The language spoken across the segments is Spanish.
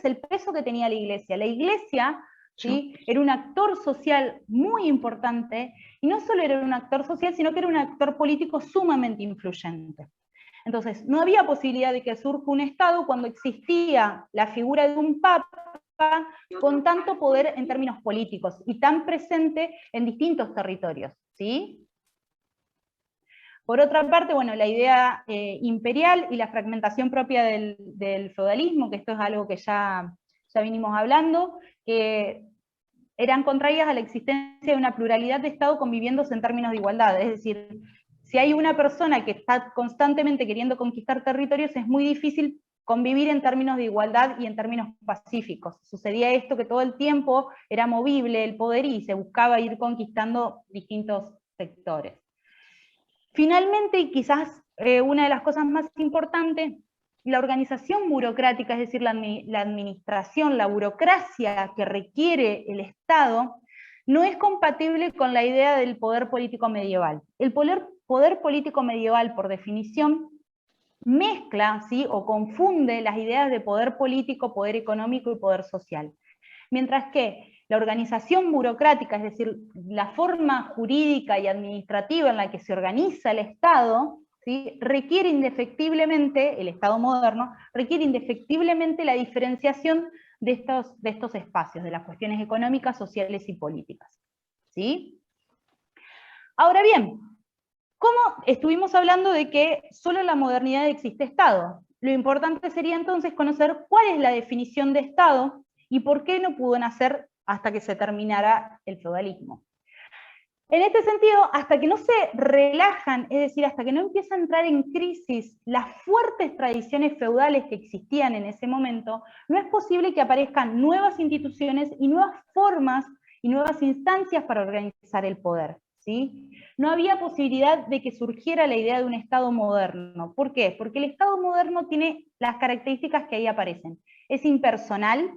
el peso que tenía la Iglesia. La Iglesia, ¿sí?, era un actor social muy importante, y no solo era un actor social, sino que era un actor político sumamente influyente. Entonces, no había posibilidad de que surja un Estado cuando existía la figura de un Papa con tanto poder en términos políticos y tan presente en distintos territorios, ¿sí? Por otra parte, bueno, la idea imperial y la fragmentación propia del feudalismo, que esto es algo que ya vinimos hablando, que eran contrarias a la existencia de una pluralidad de Estados conviviéndose en términos de igualdad. Es decir, si hay una persona que está constantemente queriendo conquistar territorios, es muy difícil convivir en términos de igualdad y en términos pacíficos. Sucedía esto, que todo el tiempo era movible el poder y se buscaba ir conquistando distintos sectores. Finalmente, y quizás una de las cosas más importantes, la organización burocrática, es decir, la administración, la burocracia que requiere el Estado, no es compatible con la idea del poder político medieval. El poder político medieval, por definición, mezcla, ¿sí?, o confunde las ideas de poder político, poder económico y poder social. Mientras que la organización burocrática, es decir, la forma jurídica y administrativa en la que se organiza el Estado, ¿sí?, requiere indefectiblemente, el Estado moderno, requiere indefectiblemente la diferenciación de estos espacios, de las cuestiones económicas, sociales y políticas, ¿sí? Ahora bien, ¿cómo estuvimos hablando de que solo en la modernidad existe Estado? Lo importante sería entonces conocer cuál es la definición de Estado y por qué no pudo nacer hasta que se terminara el feudalismo. En este sentido, hasta que no se relajan, es decir, hasta que no empieza a entrar en crisis las fuertes tradiciones feudales que existían en ese momento, no es posible que aparezcan nuevas instituciones y nuevas formas y nuevas instancias para organizar el poder, ¿sí? No había posibilidad de que surgiera la idea de un Estado moderno. ¿Por qué? Porque el Estado moderno tiene las características que ahí aparecen. Es impersonal,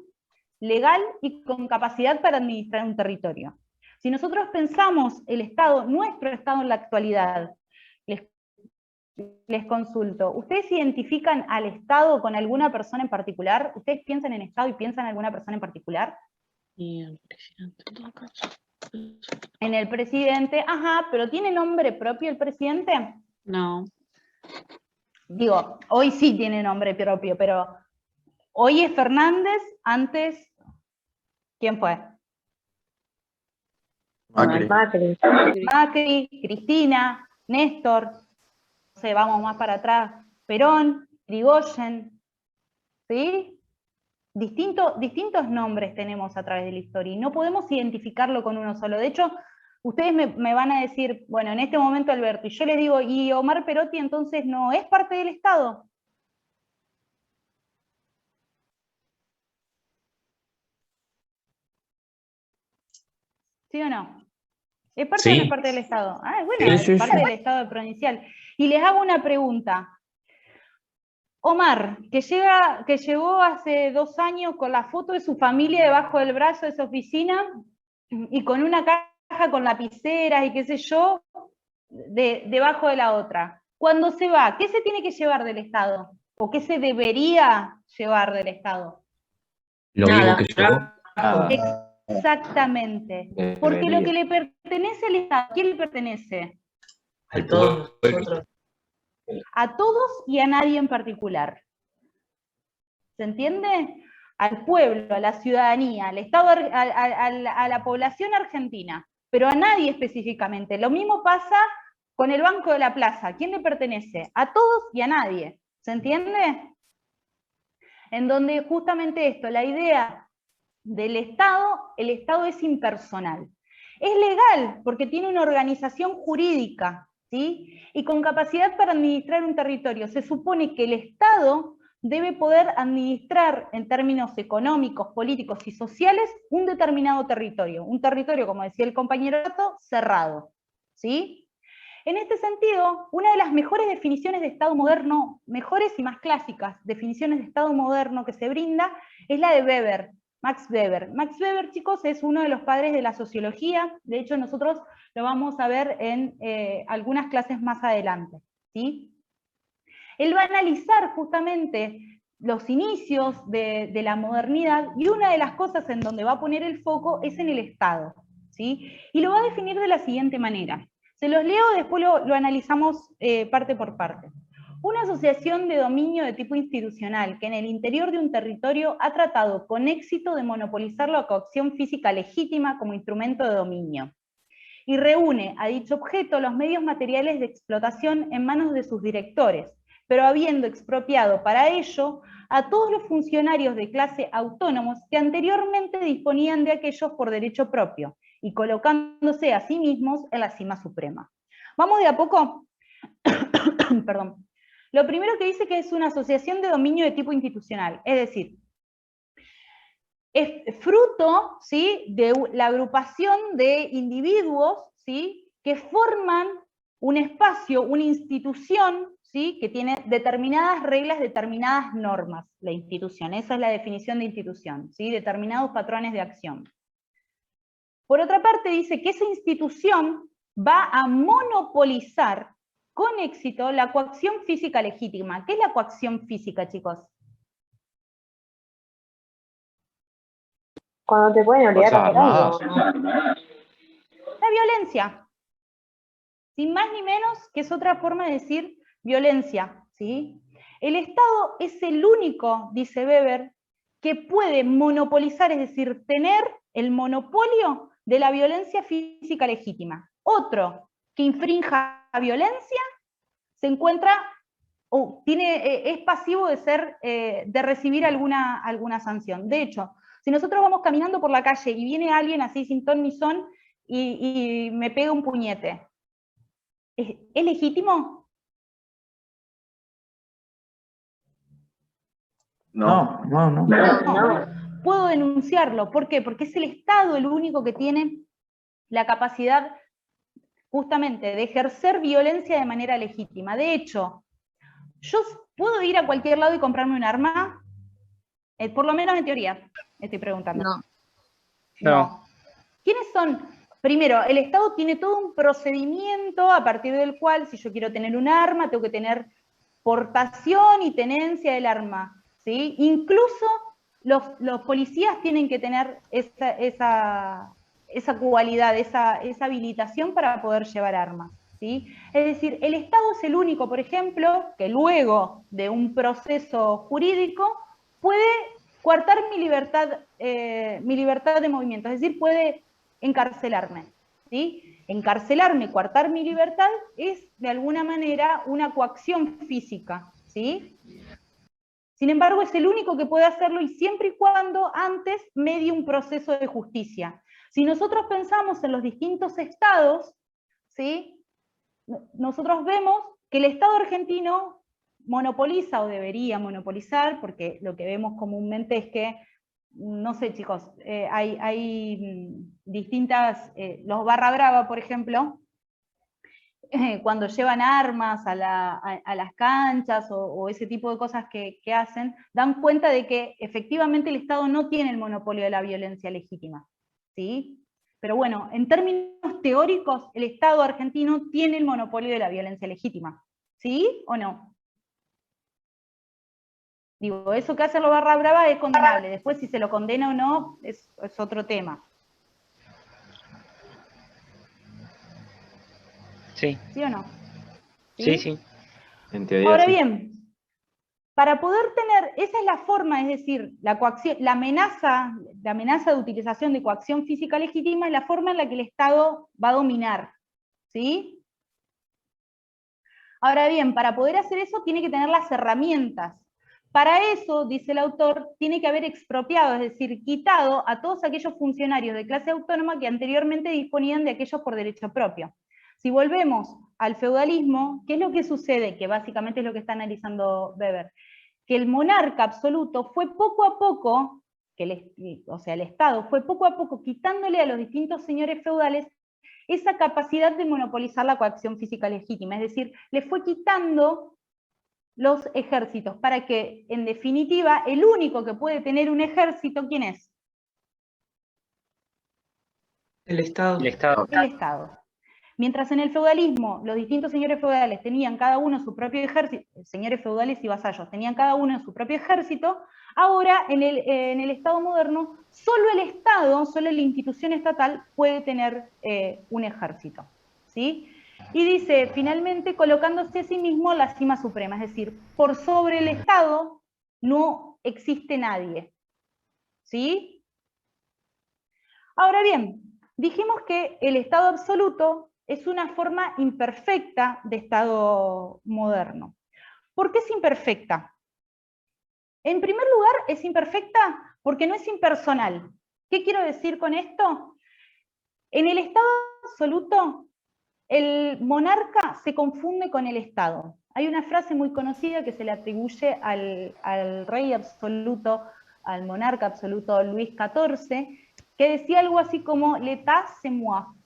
legal y con capacidad para administrar un territorio. Si nosotros pensamos el Estado, nuestro Estado en la actualidad, les consulto, ¿ustedes identifican al Estado con alguna persona en particular? ¿Ustedes piensan en Estado y piensan en alguna persona en particular? Y el presidente, en todo caso. En el presidente, ajá, pero ¿tiene nombre propio el presidente? No. Digo, hoy sí tiene nombre propio, pero hoy es Fernández, antes, ¿quién fue? Macri. Macri, Cristina, Néstor, no sé, vamos más para atrás, Perón, Irigoyen, ¿sí? Distintos nombres tenemos a través de la historia, y no podemos identificarlo con uno solo. De hecho, ustedes me van a decir, bueno, en este momento Alberto, y yo les digo, ¿y Omar Perotti entonces no es parte del Estado? ¿Sí o no? ¿Es parte o no es parte del Estado? Ah, bueno, es parte del Estado provincial. Y les hago una pregunta. Omar, que llegó hace 2 años con la foto de su familia debajo del brazo de su oficina y con una caja con lapiceras y qué sé yo, debajo de la otra. Cuando se va, ¿qué se tiene que llevar del Estado? ¿O qué se debería llevar del Estado? Lo mismo que yo. Exactamente. Porque lo que le pertenece al Estado, ¿a quién le pertenece? A todos nosotros. A todos y a nadie en particular. ¿Se entiende? Al pueblo, a la ciudadanía, al Estado, a la población argentina, pero a nadie específicamente. Lo mismo pasa con el Banco de la Plaza. ¿A quién le pertenece? A todos y a nadie. ¿Se entiende? En donde justamente esto, la idea del Estado, el Estado es impersonal. Es legal porque tiene una organización jurídica, ¿sí?, y con capacidad para administrar un territorio. Se supone que el Estado debe poder administrar en términos económicos, políticos y sociales un determinado territorio. Un territorio, como decía el compañero, cerrado, ¿sí? En este sentido, una de las mejores definiciones de Estado moderno, mejores y más clásicas definiciones de Estado moderno que se brinda, es la de Weber, Max Weber. Max Weber, chicos, es uno de los padres de la sociología. De hecho, nosotros lo vamos a ver en algunas clases más adelante, ¿sí? Él va a analizar justamente los inicios de la modernidad, y una de las cosas en donde va a poner el foco es en el Estado, ¿sí? Y lo va a definir de la siguiente manera. Se los leo, después lo analizamos parte por parte. Una asociación de dominio de tipo institucional que en el interior de un territorio ha tratado con éxito de monopolizar la coacción física legítima como instrumento de dominio, y reúne a dicho objeto los medios materiales de explotación en manos de sus directores, pero habiendo expropiado para ello a todos los funcionarios de clase autónomos que anteriormente disponían de aquellos por derecho propio, y colocándose a sí mismos en la cima suprema. ¿Vamos de a poco? Perdón. Lo primero que dice que es una asociación de dominio de tipo institucional, es decir, es fruto, ¿sí?, de la agrupación de individuos, ¿sí?, que forman un espacio, una institución, ¿sí?, que tiene determinadas reglas, determinadas normas, la institución. Esa es la definición de institución, ¿sí?, determinados patrones de acción. Por otra parte, dice que esa institución va a monopolizar con éxito la coacción física legítima. ¿Qué es la coacción física, chicos? Cuando te pueden obligar a hacer algo. La violencia. Sin más ni menos, que es otra forma de decir violencia, ¿sí? El Estado es el único, dice Weber, que puede monopolizar, es decir, tener el monopolio de la violencia física legítima. Otro que infrinja violencia se encuentra, es pasivo de recibir alguna sanción. De hecho, si nosotros vamos caminando por la calle y viene alguien así sin ton ni son y me pega un puñete, ¿es legítimo? No. Puedo denunciarlo. ¿Por qué? Porque es el Estado el único que tiene la capacidad justamente de ejercer violencia de manera legítima. De hecho, yo puedo ir a cualquier lado y comprarme un arma, por lo menos en teoría, estoy preguntando. No. ¿Quiénes son? Primero, el Estado tiene todo un procedimiento a partir del cual, si yo quiero tener un arma, tengo que tener portación y tenencia del arma, ¿sí? Incluso los policías tienen que tener esa cualidad, esa habilitación para poder llevar armas, ¿sí? Es decir, el Estado es el único, por ejemplo, que luego de un proceso jurídico puede coartar mi libertad de movimiento, es decir, puede encarcelarme, ¿sí? Encarcelarme, coartar mi libertad, es de alguna manera una coacción física, ¿sí? Sin embargo, es el único que puede hacerlo, y siempre y cuando antes medie un proceso de justicia. Si nosotros pensamos en los distintos estados, ¿sí?, nosotros vemos que el Estado argentino monopoliza, o debería monopolizar, porque lo que vemos comúnmente es que, no sé, chicos, hay distintas, los barra brava, por ejemplo, cuando llevan armas a las canchas o ese tipo de cosas que hacen, dan cuenta de que efectivamente el Estado no tiene el monopolio de la violencia legítima, ¿sí? Pero bueno, en términos teóricos, el Estado argentino tiene el monopolio de la violencia legítima, ¿sí o no? Digo, eso que hacen los barra brava es condenable, después si se lo condena o no es otro tema. Sí. ¿Sí o no? Sí. En teoría, ahora sí. bien, para poder tener, esa es la forma, es decir, la coacción, la amenaza de utilización de coacción física legítima es la forma en la que el Estado va a dominar, ¿sí? Ahora bien, para poder hacer eso tiene que tener las herramientas. Para eso, dice el autor, tiene que haber expropiado, es decir, quitado a todos aquellos funcionarios de clase autónoma que anteriormente disponían de aquellos por derecho propio. Si volvemos al feudalismo, ¿qué es lo que sucede? Que básicamente es lo que está analizando Weber. Que el monarca absoluto fue poco a poco, el Estado fue poco a poco quitándole a los distintos señores feudales esa capacidad de monopolizar la coacción física legítima, es decir, le fue quitando los ejércitos, para que, en definitiva, el único que puede tener un ejército, ¿quién es? El Estado. El Estado. El Estado. Mientras en el feudalismo los distintos señores feudales tenían cada uno su propio ejército, señores feudales y vasallos tenían cada uno su propio ejército, ahora en el Estado moderno solo el Estado, solo la institución estatal puede tener un ejército, ¿sí? Y dice, finalmente, colocándose a sí mismo la cima suprema, es decir, por sobre el Estado no existe nadie, ¿sí? Ahora bien, dijimos que el Estado absoluto es una forma imperfecta de Estado moderno. ¿Por qué es imperfecta? En primer lugar, es imperfecta porque no es impersonal. ¿Qué quiero decir con esto? En el Estado absoluto, el monarca se confunde con el Estado. Hay una frase muy conocida que se le atribuye al rey absoluto, al monarca absoluto Luis XIV, que decía algo así como «l'état c'est moi»,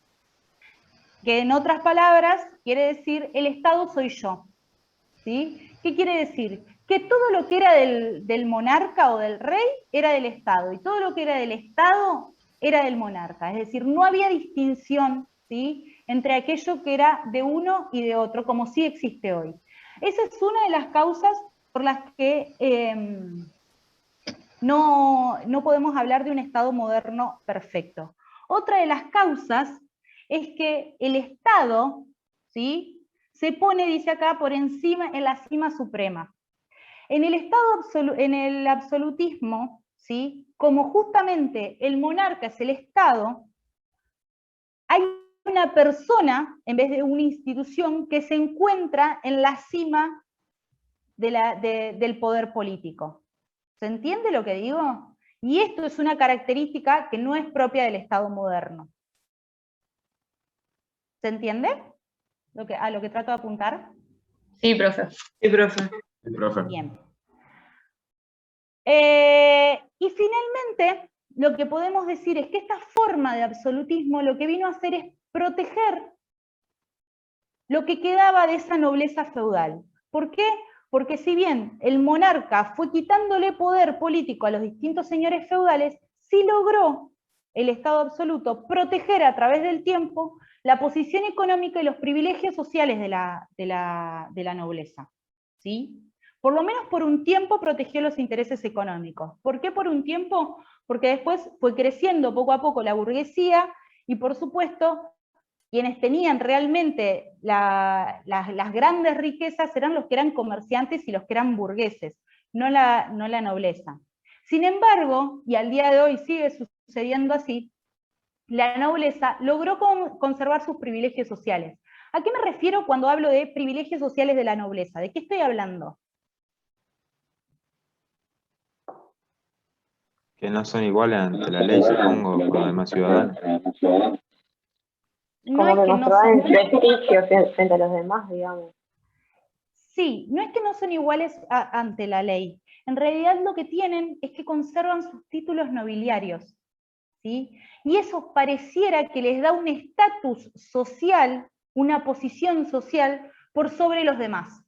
que en otras palabras quiere decir «el Estado soy yo». ¿Sí? ¿Qué quiere decir? Que todo lo que era del monarca o del rey era del Estado, y todo lo que era del Estado era del monarca. Es decir, no había distinción, ¿sí?, entre aquello que era de uno y de otro, como sí existe hoy. Esa es una de las causas por las que no podemos hablar de un Estado moderno perfecto. Otra de las causas es que el Estado, ¿sí?, se pone, dice acá, por encima, en la cima suprema. En el absolutismo, ¿sí?, como justamente el monarca es el Estado, hay una persona, en vez de una institución, que se encuentra en la cima del poder político. ¿Se entiende lo que digo? Y esto es una característica que no es propia del Estado moderno. ¿Se entiende? A lo que trato de apuntar. Sí, profe. Sí, profe. Sí, profe. Bien. Y finalmente, lo que podemos decir es que esta forma de absolutismo lo que vino a hacer es proteger lo que quedaba de esa nobleza feudal. ¿Por qué? Porque si bien el monarca fue quitándole poder político a los distintos señores feudales, sí logró el Estado absoluto proteger a través del tiempo la posición económica y los privilegios sociales de la nobleza, ¿sí? Por lo menos por un tiempo protegió los intereses económicos. ¿Por qué por un tiempo? Porque después fue creciendo poco a poco la burguesía y, por supuesto, quienes tenían realmente las grandes riquezas eran los que eran comerciantes y los que eran burgueses, no la nobleza. Sin embargo, y al día de hoy sigue sucediendo así, la nobleza logró conservar sus privilegios sociales. ¿A qué me refiero cuando hablo de privilegios sociales de la nobleza? ¿De qué estoy hablando? Que no son iguales ante la ley, supongo, con los demás ciudadanos. No Como es que que no mostraban son... el prestigio frente a los demás, digamos. Sí, no es que no son iguales ante la ley. En realidad lo que tienen es que conservan sus títulos nobiliarios, ¿sí? Y eso pareciera que les da un estatus social, una posición social, por sobre los demás.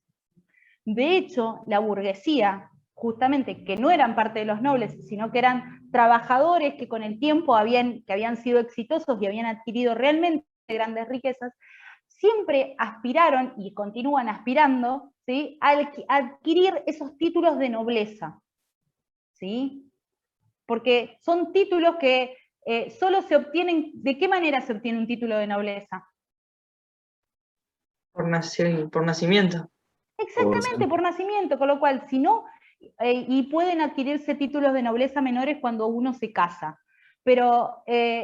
De hecho, la burguesía, justamente, que no eran parte de los nobles, sino que eran trabajadores que con el tiempo que habían sido exitosos y habían adquirido realmente grandes riquezas, siempre aspiraron, y continúan aspirando, ¿sí?, a adquirir esos títulos de nobleza, ¿sí? Porque son títulos que solo se obtienen. ¿De qué manera se obtiene un título de nobleza? Por nacimiento. Exactamente, por nacimiento, con lo cual, si no, y pueden adquirirse títulos de nobleza menores cuando uno se casa, pero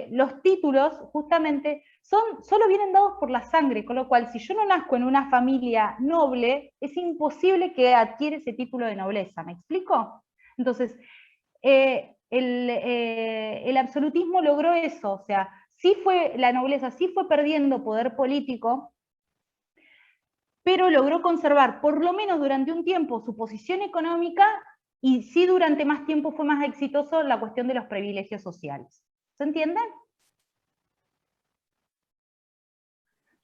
los títulos justamente solo vienen dados por la sangre, con lo cual si yo no nazco en una familia noble, es imposible que adquiera ese título de nobleza, ¿me explico? Entonces, el absolutismo logró eso, o sea, la nobleza sí fue perdiendo poder político, pero logró conservar, por lo menos durante un tiempo, su posición económica, y sí durante más tiempo fue más exitoso la cuestión de los privilegios sociales. ¿Se entiende?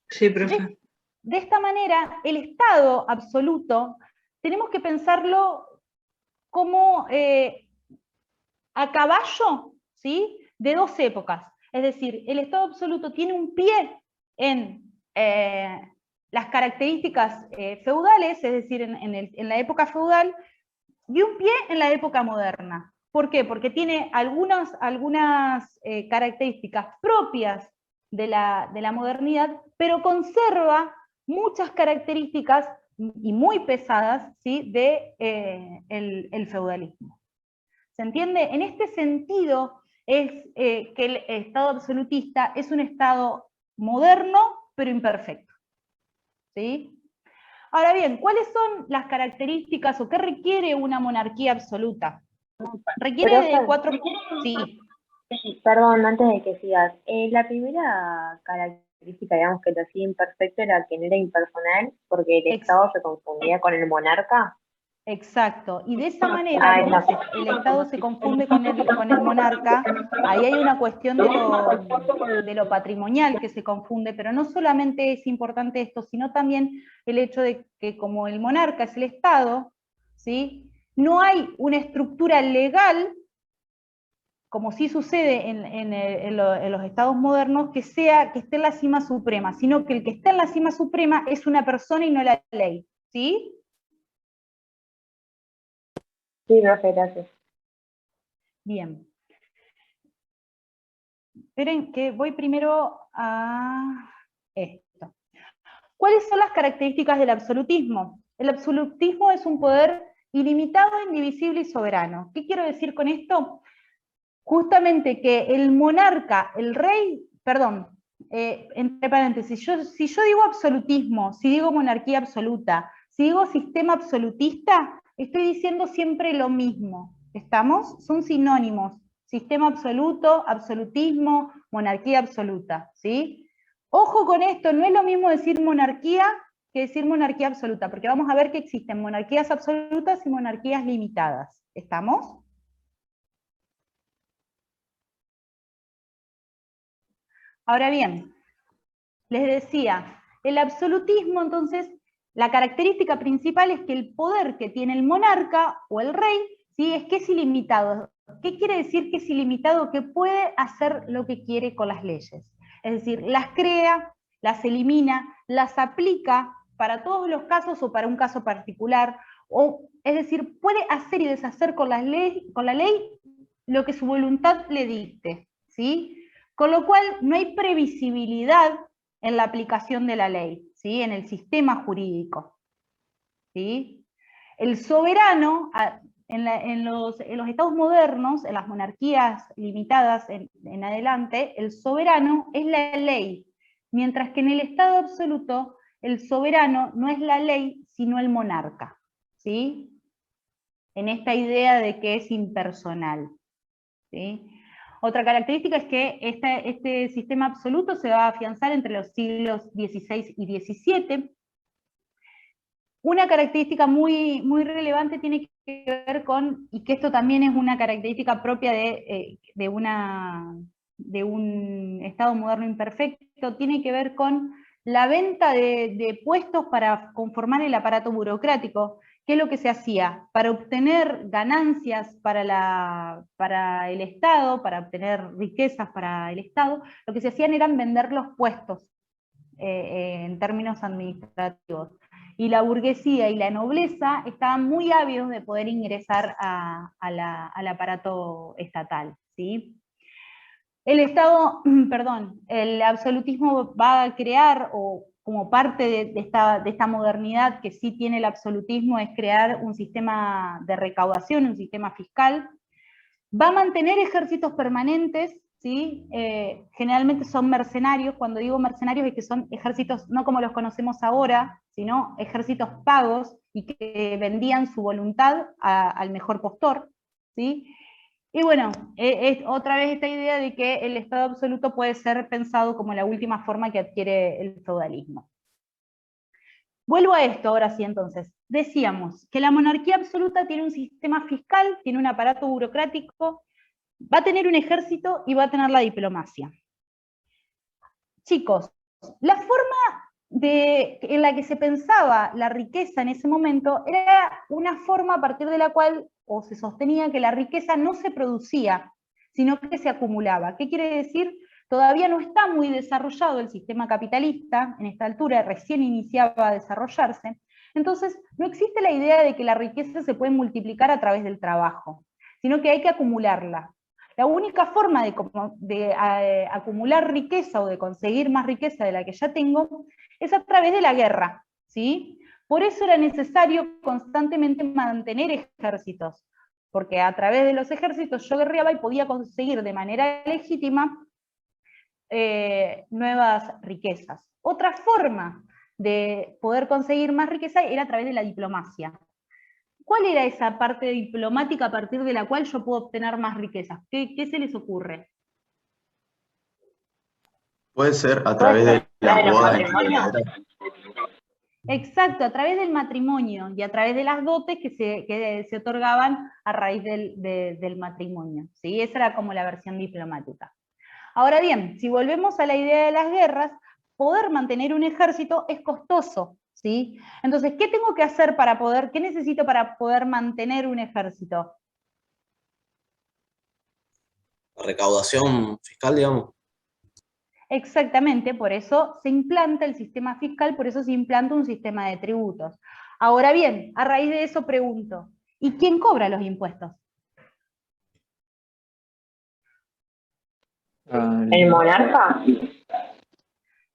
Sí, profe. De esta manera, el Estado absoluto, tenemos que pensarlo como a caballo, ¿sí?, de dos épocas. Es decir, el Estado absoluto tiene un pie en las características feudales, es decir, en la época feudal, y un pie en la época moderna. ¿Por qué? Porque tiene algunas características propias de la modernidad, pero conserva muchas características y muy pesadas, ¿sí?, de el feudalismo. ¿Se entiende? En este sentido es que el Estado absolutista es un Estado moderno, pero imperfecto. ¿Sí? Ahora bien, ¿cuáles son las características o qué requiere una monarquía absoluta? Requiere de 4... Sí. Perdón, antes de que sigas. La primera característica, digamos, que lo hacía imperfecto era que no era impersonal, porque el Estado se confundía con el monarca. Exacto, y de esa manera, entonces, el Estado se confunde con el monarca. Ahí hay una cuestión de lo patrimonial que se confunde, pero no solamente es importante esto, sino también el hecho de que como el monarca es el Estado, ¿sí?, no hay una estructura legal, como sí sucede en los estados modernos, que esté en la cima suprema, sino que el que está en la cima suprema es una persona y no la ley, ¿sí? Sí, profe, gracias. Bien. Esperen que voy primero a esto. ¿Cuáles son las características del absolutismo? El absolutismo es un poder ilimitado, indivisible y soberano. ¿Qué quiero decir con esto? Justamente que el monarca, el rey, perdón, entre paréntesis, si yo digo absolutismo, si digo monarquía absoluta, si digo sistema absolutista, estoy diciendo siempre lo mismo. ¿Estamos? Son sinónimos. Sistema absoluto, absolutismo, monarquía absoluta, ¿sí? Ojo con esto, no es lo mismo decir monarquía que decir monarquía absoluta, porque vamos a ver que existen monarquías absolutas y monarquías limitadas. ¿Estamos? Ahora bien, les decía, el absolutismo, entonces, la característica principal es que el poder que tiene el monarca o el rey, ¿sí?, es que es ilimitado. ¿Qué quiere decir que es ilimitado? Que puede hacer lo que quiere con las leyes. Es decir, las crea, las elimina, las aplica para todos los casos o para un caso particular, es decir, puede hacer y deshacer con la ley lo que su voluntad le dicte, ¿sí? Con lo cual no hay previsibilidad en la aplicación de la ley, ¿sí?, en el sistema jurídico, ¿sí? El soberano, en los estados modernos, en las monarquías limitadas en adelante, el soberano es la ley, mientras que en el estado absoluto el soberano no es la ley, sino el monarca, ¿sí?, en esta idea de que es impersonal, ¿sí? Otra característica es que este sistema absoluto se va a afianzar entre los siglos XVI y XVII. Una característica muy, muy relevante tiene que ver con, y que esto también es una característica propia de un Estado moderno imperfecto, tiene que ver con la venta de puestos para conformar el aparato burocrático. ¿Qué es lo que se hacía? Para obtener ganancias para el Estado, para obtener riquezas para el Estado, lo que se hacían eran vender los puestos en términos administrativos. Y la burguesía y la nobleza estaban muy ávidos de poder ingresar al aparato estatal, ¿sí? El Estado, perdón, el absolutismo va a crear, o como parte de esta modernidad que sí tiene el absolutismo, es crear un sistema de recaudación, un sistema fiscal. Va a mantener ejércitos permanentes, ¿sí? Generalmente son mercenarios. Cuando digo mercenarios es que son ejércitos no como los conocemos ahora, sino ejércitos pagos y que vendían su voluntad al mejor postor, ¿sí? Y bueno, es otra vez esta idea de que el Estado absoluto puede ser pensado como la última forma que adquiere el feudalismo. Vuelvo a esto ahora sí entonces. Decíamos que la monarquía absoluta tiene un sistema fiscal, tiene un aparato burocrático, va a tener un ejército y va a tener la diplomacia. Chicos, la forma en la que se pensaba la riqueza en ese momento era una forma a partir de la cual, o se sostenía que la riqueza no se producía, sino que se acumulaba. ¿Qué quiere decir? todavía no está muy desarrollado el sistema capitalista, en esta altura recién iniciaba a desarrollarse, entonces no existe la idea de que la riqueza se puede multiplicar a través del trabajo, sino que hay que acumularla. La única forma de acumular riqueza o de conseguir más riqueza de la que ya tengo es a través de la guerra, ¿sí? Por eso era necesario constantemente mantener ejércitos, porque a través de los ejércitos yo guerreaba y podía conseguir de manera legítima nuevas riquezas. Otra forma de poder conseguir más riqueza era a través de la diplomacia. ¿Cuál era esa parte diplomática a partir de la cual yo puedo obtener más riquezas? ¿Qué se les ocurre? Puede ser a través de la boda. Exacto, a través del matrimonio y a través de las dotes que se otorgaban a raíz del matrimonio, ¿sí? Esa era como la versión diplomática. Ahora bien, si volvemos a la idea de las guerras, poder mantener un ejército es costoso, ¿sí? Entonces, ¿qué tengo que hacer qué necesito para poder mantener un ejército? La recaudación fiscal, digamos. Exactamente, por eso se implanta el sistema fiscal, por eso se implanta un sistema de tributos. Ahora bien, a raíz de eso pregunto, ¿y quién cobra los impuestos? ¿El monarca?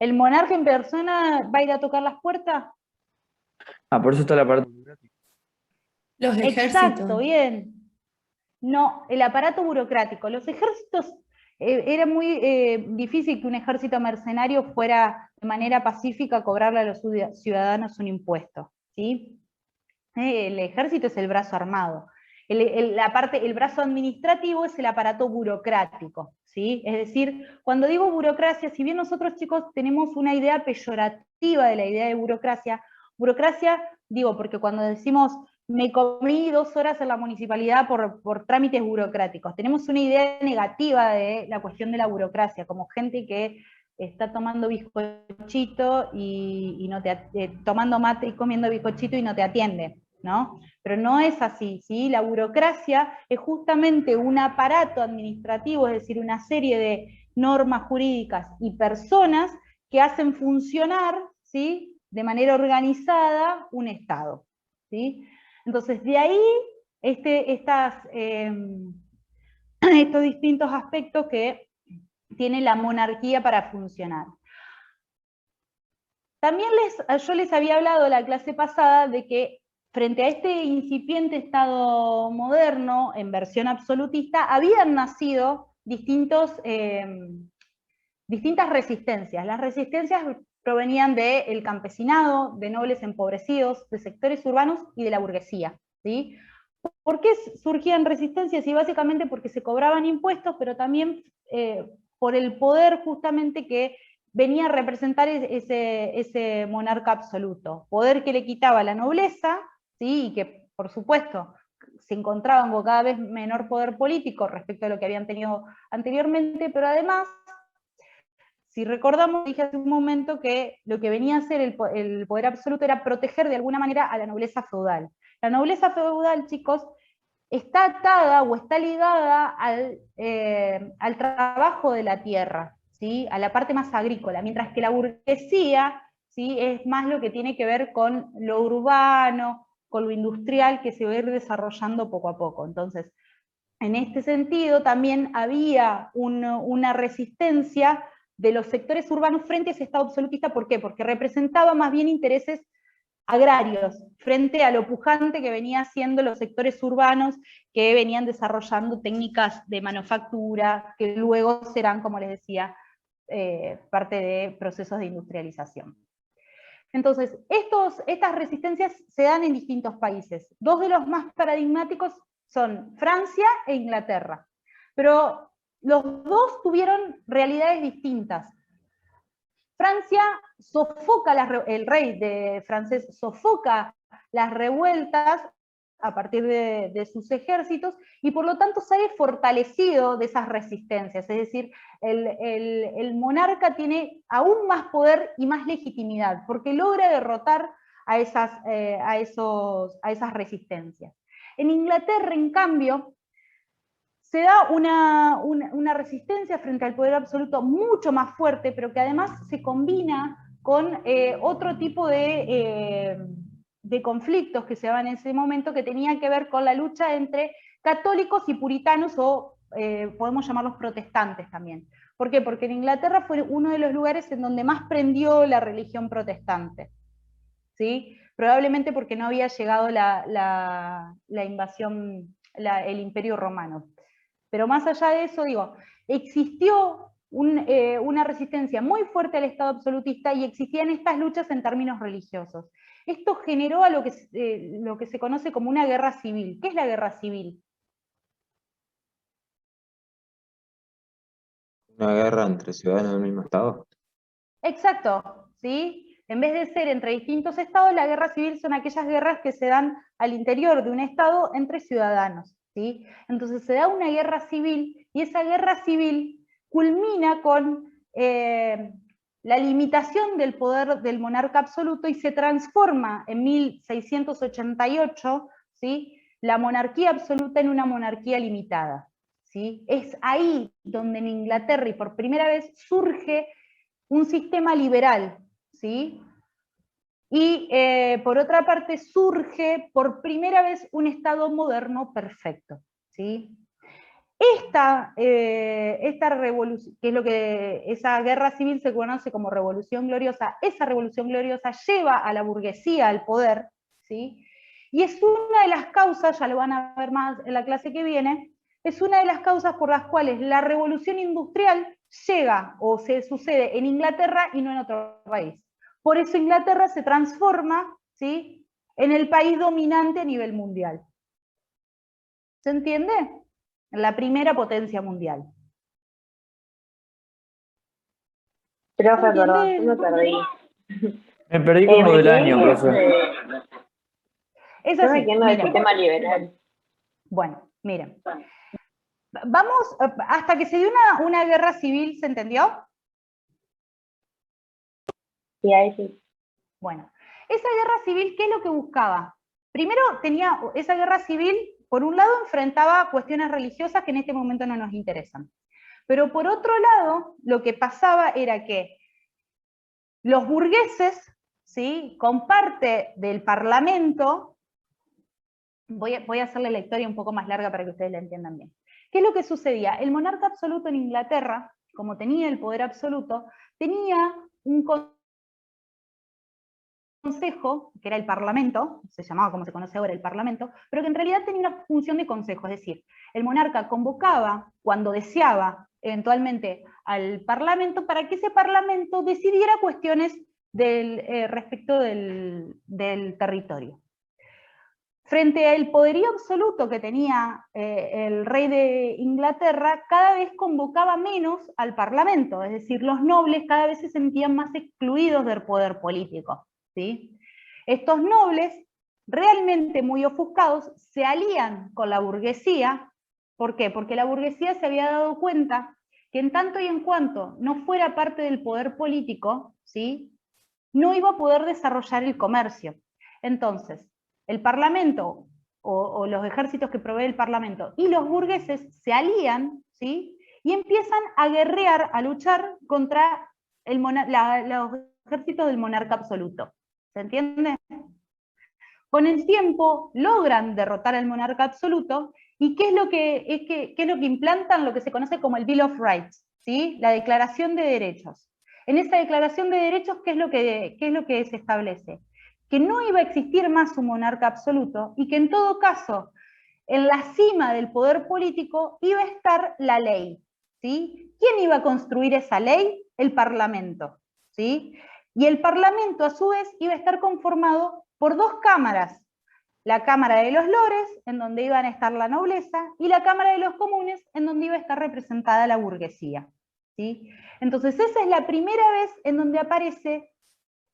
¿El monarca en persona va a ir a tocar las puertas? Por eso está la parte burocrática. Los ejércitos. Exacto, bien. No, el aparato burocrático. Los ejércitos, era muy difícil que un ejército mercenario fuera de manera pacífica a cobrarle a los ciudadanos un impuesto, ¿sí? El ejército es el brazo armado. El brazo administrativo es el aparato burocrático, ¿sí? Es decir, cuando digo burocracia, si bien nosotros chicos tenemos una idea peyorativa de la idea de burocracia, digo, porque cuando decimos me comí 2 horas en la municipalidad por trámites burocráticos, tenemos una idea negativa de la cuestión de la burocracia, como gente que está tomando bizcochito y no tomando mate y comiendo bizcochito y no te atiende, ¿no? Pero no es así, ¿sí? La burocracia es justamente un aparato administrativo, es decir, una serie de normas jurídicas y personas que hacen funcionar, ¿sí?, de manera organizada un Estado, ¿sí? Entonces, de ahí estos distintos aspectos que tiene la monarquía para funcionar. También yo les había hablado la clase pasada de que frente a este incipiente Estado moderno, en versión absolutista, habían nacido distintas resistencias. Las resistencias provenían del campesinado, de nobles empobrecidos, de sectores urbanos y de la burguesía, ¿sí? ¿Por qué surgían resistencias? Y básicamente porque se cobraban impuestos, pero también por el poder justamente que venía a representar ese monarca absoluto. Poder que le quitaba la nobleza, ¿sí?, y que, por supuesto, se encontraban con cada vez menor poder político respecto a lo que habían tenido anteriormente, pero además, si recordamos, dije hace un momento que lo que venía a hacer el poder absoluto era proteger de alguna manera a la nobleza feudal. La nobleza feudal, chicos, está atada o está ligada al trabajo de la tierra, ¿sí?, a la parte más agrícola, mientras que la burguesía, ¿sí?, es más lo que tiene que ver con lo urbano, con lo industrial, que se va a ir desarrollando poco a poco. Entonces, en este sentido, también había una resistencia de los sectores urbanos frente a ese Estado absolutista. ¿Por qué? Porque representaba más bien intereses agrarios, frente a lo pujante que venía haciendo los sectores urbanos que venían desarrollando técnicas de manufactura, que luego serán, como les decía, parte de procesos de industrialización. Entonces, estas resistencias se dan en distintos países. 2 de los más paradigmáticos son Francia e Inglaterra, pero los 2 tuvieron realidades distintas. Francia sofoca, el rey francés sofoca las revueltas a partir de sus ejércitos, y por lo tanto sale fortalecido de esas resistencias, es decir, el monarca tiene aún más poder y más legitimidad, porque logra derrotar a esas resistencias. En Inglaterra, en cambio, se da una una resistencia frente al poder absoluto mucho más fuerte, pero que además se combina con otro tipo de conflictos que se daban en ese momento, que tenían que ver con la lucha entre católicos y puritanos, o podemos llamarlos protestantes también. ¿Por qué? Porque en Inglaterra fue uno de los lugares en donde más prendió la religión protestante, ¿sí? Probablemente porque no había llegado la invasión, el Imperio Romano. Pero más allá de eso, digo, existió una resistencia muy fuerte al Estado absolutista y existían estas luchas en términos religiosos. Esto generó a lo que se conoce como una guerra civil. ¿Qué es la guerra civil? ¿Una guerra entre ciudadanos del mismo estado? Exacto, ¿sí? En vez de ser entre distintos estados, la guerra civil son aquellas guerras que se dan al interior de un estado entre ciudadanos, ¿sí? Entonces se da una guerra civil, y esa guerra civil culmina con la limitación del poder del monarca absoluto, y se transforma en 1688, ¿sí?, la monarquía absoluta en una monarquía limitada, ¿sí? Es ahí donde en Inglaterra, y por primera vez, surge un sistema liberal, ¿sí? Y por otra parte surge por primera vez un Estado moderno perfecto, ¿sí? Esta revolución, que es lo que esa guerra civil se conoce como Revolución Gloriosa, esa Revolución Gloriosa lleva a la burguesía al poder, ¿sí? Y es una de las causas, ya lo van a ver más en la clase que viene, es una de las causas por las cuales la revolución industrial llega o se sucede en Inglaterra y no en otro país. Por eso Inglaterra se transforma, ¿sí?, en el país dominante a nivel mundial. ¿Se entiende? La primera potencia mundial. Profe, perdón, yo me perdí. Me perdí con lo del año, Yo profe. Es me así, quedo del miren. sistema liberal. Bueno, miren. Vamos, hasta que se dio una guerra civil, ¿se entendió? Sí, ahí sí. Bueno, esa guerra civil, ¿qué es lo que buscaba? Primero tenía, esa guerra civil, por un lado enfrentaba cuestiones religiosas que en este momento no nos interesan. Pero por otro lado, lo que pasaba era que los burgueses, ¿sí?, con parte del parlamento, voy a hacerle la historia un poco más larga para que ustedes la entiendan bien. ¿Qué es lo que sucedía? El monarca absoluto en Inglaterra, como tenía el poder absoluto, tenía un consejo, que era el parlamento, se llamaba como se conoce ahora el parlamento, pero que en realidad tenía una función de consejo, es decir, el monarca convocaba cuando deseaba eventualmente al parlamento para que ese parlamento decidiera cuestiones respecto del territorio. Frente al poderío absoluto que tenía el rey de Inglaterra, cada vez convocaba menos al parlamento, es decir, los nobles cada vez se sentían más excluidos del poder político, ¿sí? Estos nobles, realmente muy ofuscados, se alían con la burguesía. ¿Por qué? Porque la burguesía se había dado cuenta que en tanto y en cuanto no fuera parte del poder político, ¿sí?, no iba a poder desarrollar el comercio. Entonces, el parlamento o los ejércitos que provee el parlamento y los burgueses se alían, ¿sí?, y empiezan a guerrear, a luchar contra los ejércitos del monarca absoluto. ¿Se entiende? Con el tiempo logran derrotar al monarca absoluto, y ¿qué es lo que implantan? Lo que se conoce como el Bill of Rights, ¿sí?, la Declaración de Derechos. En esa Declaración de Derechos, ¿qué es lo que se establece? Que no iba a existir más un monarca absoluto, y que en todo caso, en la cima del poder político iba a estar la ley, ¿sí? ¿Quién iba a construir esa ley? El Parlamento, ¿sí? Y el Parlamento, a su vez, iba a estar conformado por dos cámaras: la Cámara de los Lores, en donde iban a estar la nobleza, y la Cámara de los Comunes, en donde iba a estar representada la burguesía, ¿sí? Entonces esa es la primera vez en donde aparece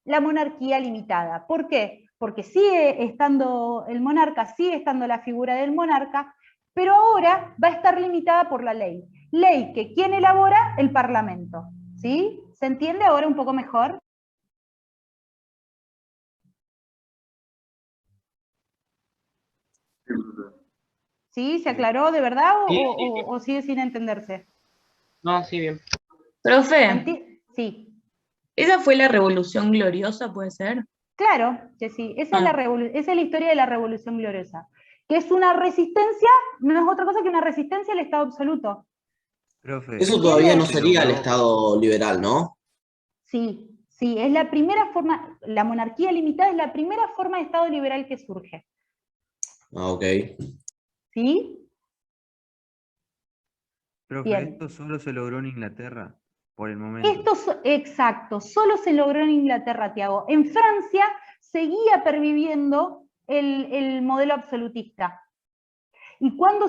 la monarquía limitada. ¿Por qué? Porque sigue estando el monarca, sigue estando la figura del monarca, pero ahora va a estar limitada por la ley. Ley que ¿quién elabora? El Parlamento, ¿sí? ¿Se entiende ahora un poco mejor? ¿Sí? ¿Se aclaró de verdad o sigue sin entenderse? No, sí, bien. Profe, Sí, ¿esa fue la Revolución Gloriosa, puede ser? claro que sí. Esa es la historia de la Revolución Gloriosa, que es una resistencia, no es otra cosa que una resistencia al Estado absoluto. Profe, Eso todavía no se sería el logró. Estado liberal, ¿no? Sí, sí, es la primera forma, la monarquía limitada es la primera forma de Estado liberal que surge. Ah, ok. ¿Sí? Profe, Bien. esto solo se logró en Inglaterra, por el momento. Exacto, solo se logró en Inglaterra, Tiago. En Francia seguía perviviendo el modelo absolutista. ¿Y cuándo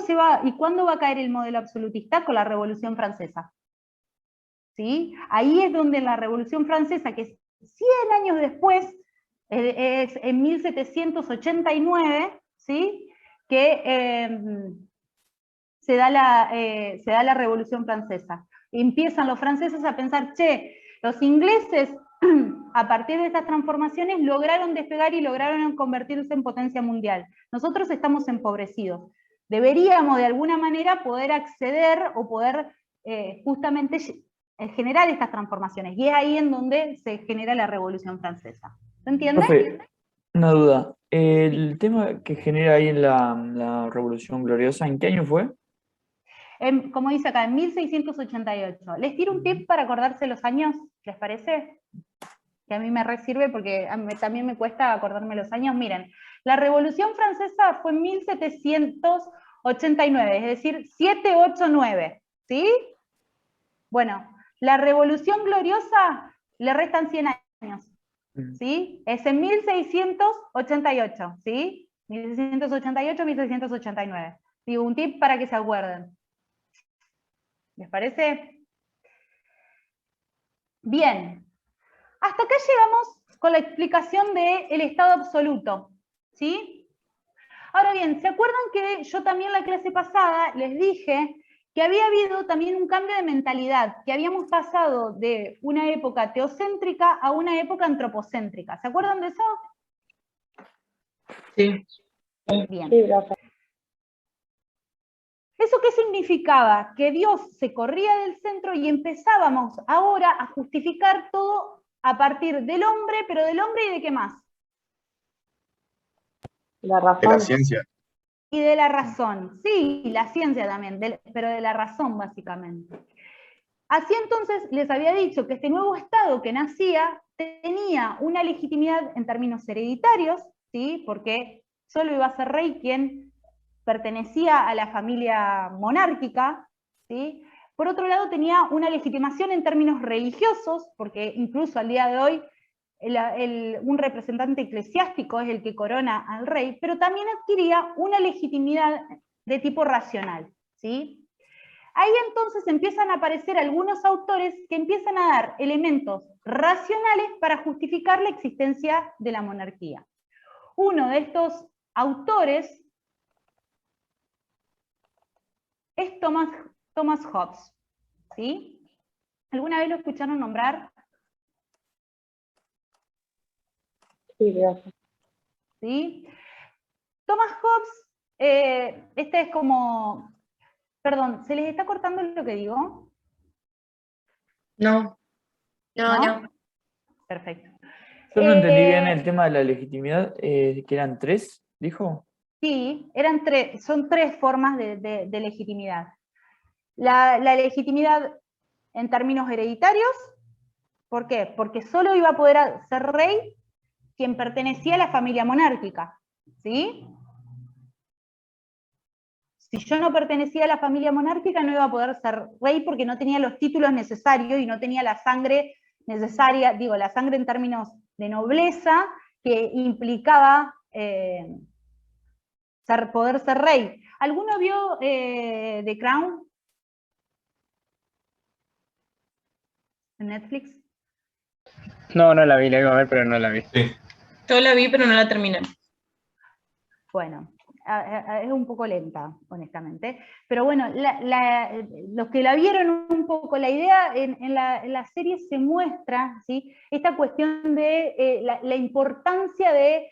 va a caer el modelo absolutista? Con la Revolución Francesa. ¿Sí? Ahí es donde la Revolución Francesa, que es 100 años después, es en 1789, ¿sí? Que se da la Revolución Francesa. Empiezan los franceses a pensar, che, los ingleses, a partir de estas transformaciones, lograron despegar y lograron convertirse en potencia mundial. Nosotros estamos empobrecidos. Deberíamos, de alguna manera, poder acceder o poder justamente generar estas transformaciones. Y es ahí en donde se genera la Revolución Francesa. ¿Se entiende? Profe, una duda. El tema que genera ahí en la Revolución Gloriosa, ¿en qué año fue? Como dice acá, en 1688. Les tiro un tip para acordarse los años, ¿les parece? Que a mí me sirve porque también me cuesta acordarme los años. Miren, la Revolución Francesa fue en 1789, es decir, 789, ¿sí? Bueno, la Revolución Gloriosa le restan 100 años, ¿sí? Es en 1688, ¿sí? 1688, 1689. Digo, un tip para que se acuerden. ¿Les parece? Bien. Hasta acá llegamos con la explicación del Estado absoluto, ¿sí? Ahora bien, ¿se acuerdan que yo también la clase pasada les dije que había habido también un cambio de mentalidad, que habíamos pasado de una época teocéntrica a una época antropocéntrica? ¿Se acuerdan de eso? Sí. Bien. Sí, profe. ¿Eso qué significaba? Que Dios se corría del centro y empezábamos ahora a justificar todo a partir del hombre, pero del hombre y de qué más. La razón. De la ciencia. Y de la razón, sí, la ciencia también, pero de la razón básicamente. Así entonces les había dicho que este nuevo Estado que nacía tenía una legitimidad en términos hereditarios, ¿sí? Porque solo iba a ser rey quien pertenecía a la familia monárquica, ¿sí? Por otro lado tenía una legitimación en términos religiosos, porque incluso al día de hoy un representante eclesiástico es el que corona al rey, pero también adquiría una legitimidad de tipo racional, ¿sí? Ahí entonces empiezan a aparecer algunos autores que empiezan a dar elementos racionales para justificar la existencia de la monarquía. Uno de estos autores es Thomas Hobbes, ¿sí? ¿Alguna vez lo escucharon nombrar? Sí, profe. ¿Sí? Thomas Hobbes, este es como... Perdón, ¿se les está cortando lo que digo? No. No. Perfecto. Yo no entendí bien el tema de la legitimidad, que eran 3, ¿dijo? Sí, son 3 formas de legitimidad. La legitimidad en términos hereditarios, ¿por qué? Porque solo iba a poder ser rey quien pertenecía a la familia monárquica, ¿sí? Si yo no pertenecía a la familia monárquica no iba a poder ser rey porque no tenía los títulos necesarios y no tenía la sangre necesaria, digo, la sangre en términos de nobleza que implicaba poder ser rey. ¿Alguno vio The Crown en Netflix? No, no la vi, la iba a ver, pero no la vi. Sí. Yo la vi, pero no la terminé. Bueno, es un poco lenta, honestamente. Pero bueno, los que la vieron un poco, la idea en la serie se muestra, ¿sí? Esta cuestión de la importancia de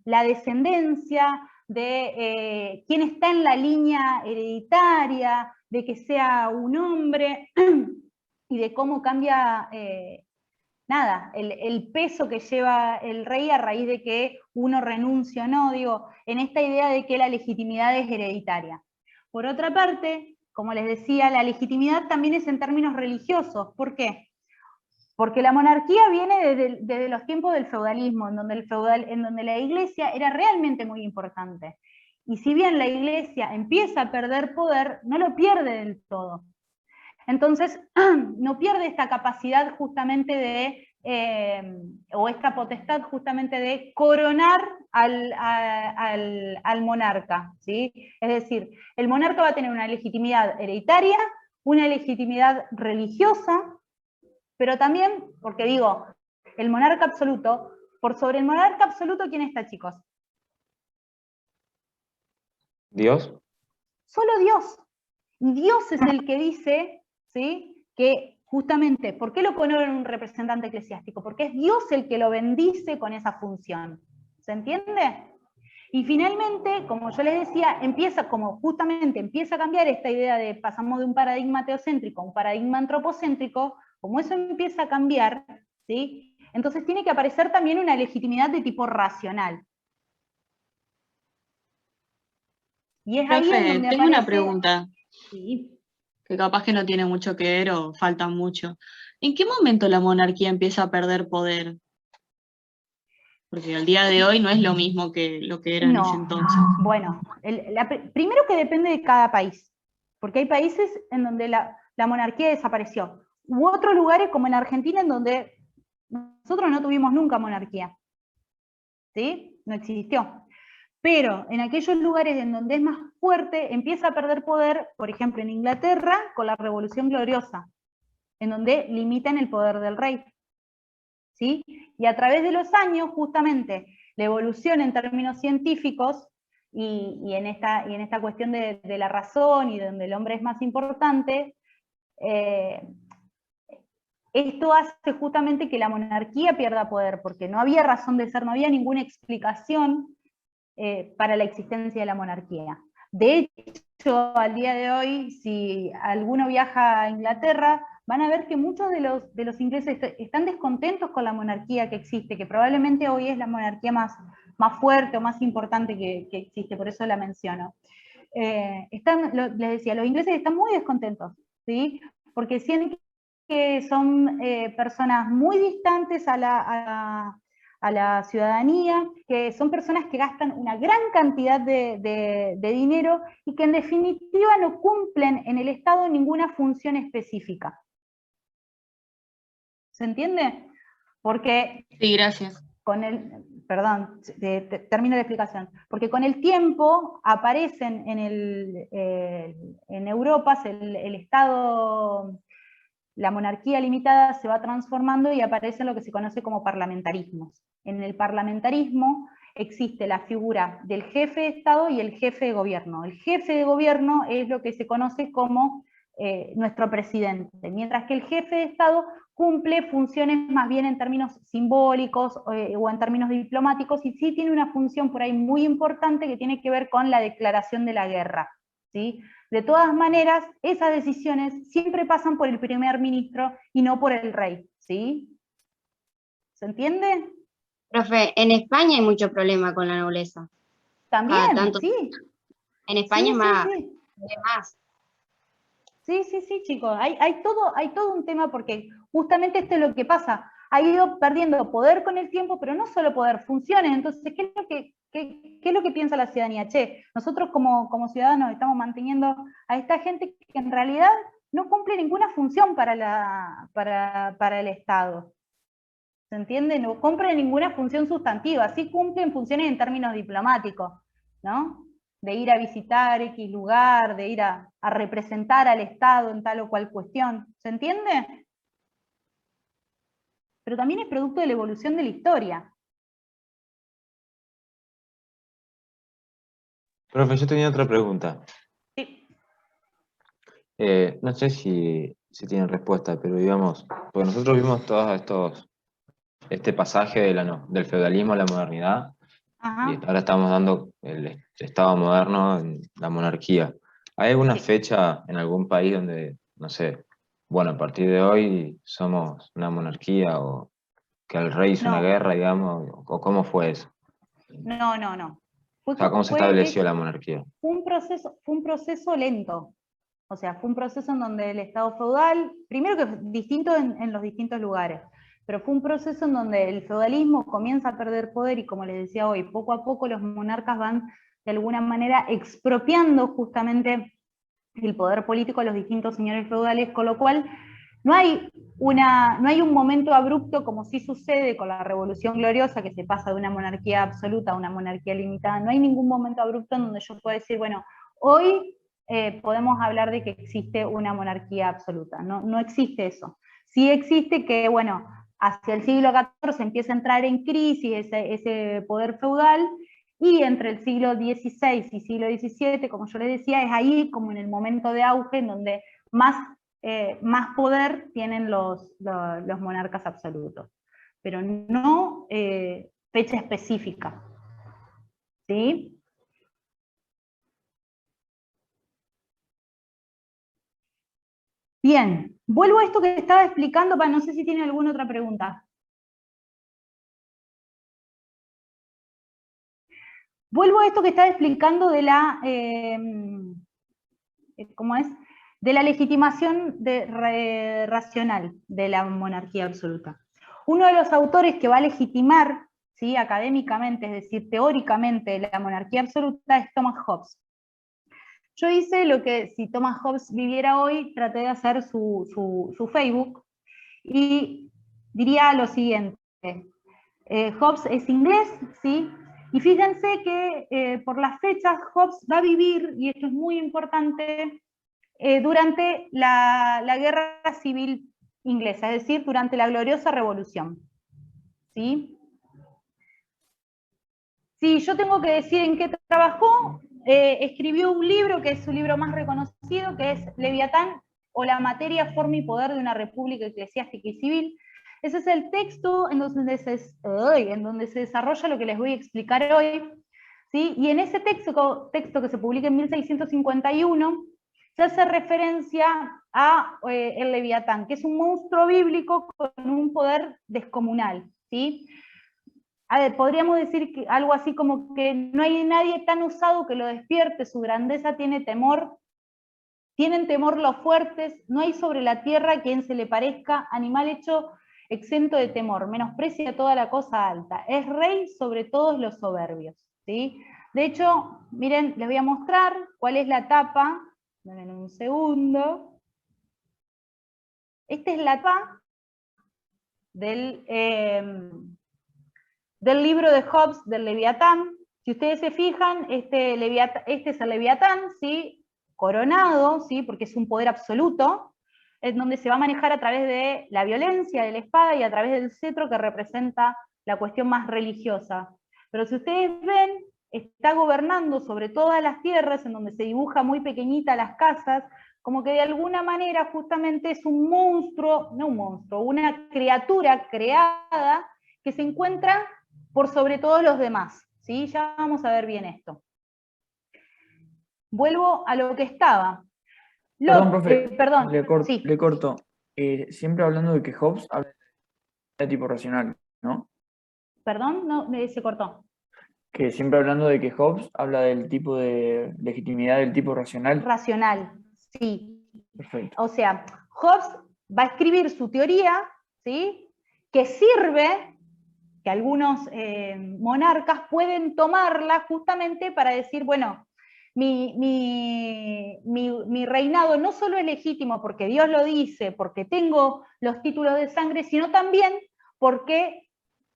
la descendencia, de quién está en la línea hereditaria, de que sea un hombre y de cómo cambia, el peso que lleva el rey a raíz de que uno renuncia o no, digo, en esta idea de que la legitimidad es hereditaria. Por otra parte, como les decía, la legitimidad también es en términos religiosos. ¿Por qué? Porque la monarquía viene desde los tiempos del feudalismo, en donde la iglesia era realmente muy importante. Y si bien la iglesia empieza a perder poder, no lo pierde del todo. Entonces, no pierde esta capacidad justamente de, o esta potestad justamente de coronar al monarca, ¿sí? Es decir, el monarca va a tener una legitimidad hereditaria, una legitimidad religiosa, pero también, porque digo, el monarca absoluto, por sobre el monarca absoluto, ¿quién está, chicos? ¿Dios? Solo Dios. Y Dios es el que dice, ¿sí?, que justamente, ¿por qué lo pone en un representante eclesiástico? Porque es Dios el que lo bendice con esa función. ¿Se entiende? Y finalmente, como yo les decía, justamente empieza a cambiar esta idea de pasamos de un paradigma teocéntrico a un paradigma antropocéntrico. Como eso empieza a cambiar, ¿sí?, entonces tiene que aparecer también una legitimidad de tipo racional. Y es ahí en donde tengo aparece... una pregunta. Sí. Que capaz que no tiene mucho que ver o falta mucho. ¿En qué momento la monarquía empieza a perder poder? Porque al día de hoy no es lo mismo que lo que era en ese entonces. Bueno, primero que depende de cada país, porque hay países en donde la monarquía desapareció. Hubo otros lugares, como en Argentina, en donde nosotros no tuvimos nunca monarquía. ¿Sí? No existió. Pero en aquellos lugares en donde es más fuerte, empieza a perder poder, por ejemplo en Inglaterra, con la Revolución Gloriosa, en donde limitan el poder del rey. ¿Sí? Y a través de los años, justamente, la evolución en términos científicos, y en esta cuestión de la razón, y donde el hombre es más importante, esto hace justamente que la monarquía pierda poder, porque no había razón de ser, no había ninguna explicación para la existencia de la monarquía. De hecho, al día de hoy, si alguno viaja a Inglaterra, van a ver que muchos de los ingleses están descontentos con la monarquía que existe, que probablemente hoy es la monarquía más fuerte o más importante que existe, por eso la menciono. Les decía, los ingleses están muy descontentos, ¿sí? Porque sienten que son personas muy distantes a la ciudadanía, que son personas que gastan una gran cantidad de dinero y que en definitiva no cumplen en el Estado ninguna función específica. ¿Se entiende? Porque... Sí, gracias. Termino la explicación. Porque con el tiempo aparecen en Europa, el Estado... La monarquía limitada se va transformando y aparece lo que se conoce como parlamentarismos. En el parlamentarismo existe la figura del jefe de Estado y el jefe de gobierno. El jefe de gobierno es lo que se conoce como nuestro presidente, mientras que el jefe de Estado cumple funciones más bien en términos simbólicos o en términos diplomáticos, y sí tiene una función por ahí muy importante que tiene que ver con la declaración de la guerra, ¿sí? De todas maneras, esas decisiones siempre pasan por el primer ministro y no por el rey, ¿sí? ¿Se entiende? Profe, en España hay mucho problema con la nobleza. También, sí. En España sí, más. Sí, chicos, hay todo un tema, porque justamente esto es lo que pasa. Ha ido perdiendo poder con el tiempo, pero no solo poder, funciones. Entonces, ¿qué es lo que piensa la ciudadanía? Che, nosotros como ciudadanos estamos manteniendo a esta gente que en realidad no cumple ninguna función para el Estado. ¿Se entiende? No cumple ninguna función sustantiva, sí cumplen funciones en términos diplomáticos, ¿no? De ir a visitar X lugar, de ir a representar al Estado en tal o cual cuestión. ¿Se entiende? Pero también es producto de la evolución de la historia. Profe, yo tenía otra pregunta. Sí. No sé si tienen respuesta, pero digamos, porque nosotros vimos este pasaje del feudalismo a la modernidad, Ajá. y ahora estamos dando el Estado moderno en la monarquía. ¿Hay alguna fecha en algún país donde, no sé, bueno, a partir de hoy somos una monarquía o que el rey hizo una No. guerra, digamos, o cómo fue eso? No, no, no. O sea, ¿cómo se estableció la monarquía? Fue un proceso lento. O sea, fue un proceso en donde el Estado feudal, primero que distinto en los distintos lugares, pero fue un proceso en donde el feudalismo comienza a perder poder y, como les decía hoy, poco a poco los monarcas van de alguna manera expropiando justamente el poder político a los distintos señores feudales, con lo cual no hay un momento abrupto como sí sucede con la Revolución Gloriosa, que se pasa de una monarquía absoluta a una monarquía limitada. No hay ningún momento abrupto en donde yo pueda decir, bueno, hoy podemos hablar de que existe una monarquía absoluta. No existe eso. Sí existe que, bueno, hacia el siglo XIV empieza a entrar en crisis ese poder feudal, y entre el siglo XVI y siglo XVII, como yo les decía, es ahí como en el momento de auge en donde más poder tienen los monarcas absolutos, pero no fecha específica. ¿Sí? Bien, vuelvo a esto que estaba explicando, no sé si tienen alguna otra pregunta. Vuelvo a esto que estaba explicando de la, ¿cómo es? De la legitimación racional de la monarquía absoluta. Uno de los autores que va a legitimar, ¿sí?, académicamente, es decir, teóricamente, la monarquía absoluta es Thomas Hobbes. Yo hice lo que, si Thomas Hobbes viviera hoy, traté de hacer su Facebook, y diría lo siguiente. Hobbes es inglés, ¿sí? Y fíjense que por las fechas Hobbes va a vivir, y esto es muy importante, durante la Guerra Civil Inglesa, es decir, durante la Gloriosa Revolución. ¿Sí? Si yo tengo que decir en qué trabajó, escribió un libro que es su libro más reconocido, que es Leviatán, o la materia, forma y poder de una república eclesiástica y civil. Ese es el texto en donde se desarrolla lo que les voy a explicar hoy, ¿sí? Y en ese texto que se publica en 1651, se hace referencia a el Leviatán, que es un monstruo bíblico con un poder descomunal, ¿sí? A ver, podríamos decir que algo así como que no hay nadie tan osado que lo despierte, su grandeza tiene temor, tienen temor los fuertes, no hay sobre la tierra quien se le parezca, animal hecho exento de temor, menosprecia toda la cosa alta, es rey sobre todos los soberbios, ¿sí? De hecho, miren, les voy a mostrar cuál es la tapa, denme un segundo. Esta es la tapa del libro de Hobbes, del Leviatán. Si ustedes se fijan, este es el Leviatán, ¿sí?, coronado, ¿sí?, porque es un poder absoluto, en donde se va a manejar a través de la violencia, de la espada, y a través del cetro, que representa la cuestión más religiosa. Pero si ustedes ven, está gobernando sobre todas las tierras, en donde se dibuja muy pequeñita las casas, como que de alguna manera justamente es un monstruo, no un monstruo, una criatura creada que se encuentra por sobre todos los demás, ¿sí? Ya vamos a ver bien esto. Vuelvo a lo que estaba. Perdón, profe, perdón, le corto. Siempre hablando de que Hobbes habla de tipo racional, ¿no? Perdón, no, se cortó. Que siempre hablando de que Hobbes habla del tipo de legitimidad del tipo racional. Racional, sí. Perfecto. O sea, Hobbes va a escribir su teoría, ¿sí?, que sirve, que algunos monarcas pueden tomarla justamente para decir, bueno, mi reinado no solo es legítimo porque Dios lo dice, porque tengo los títulos de sangre, sino también porque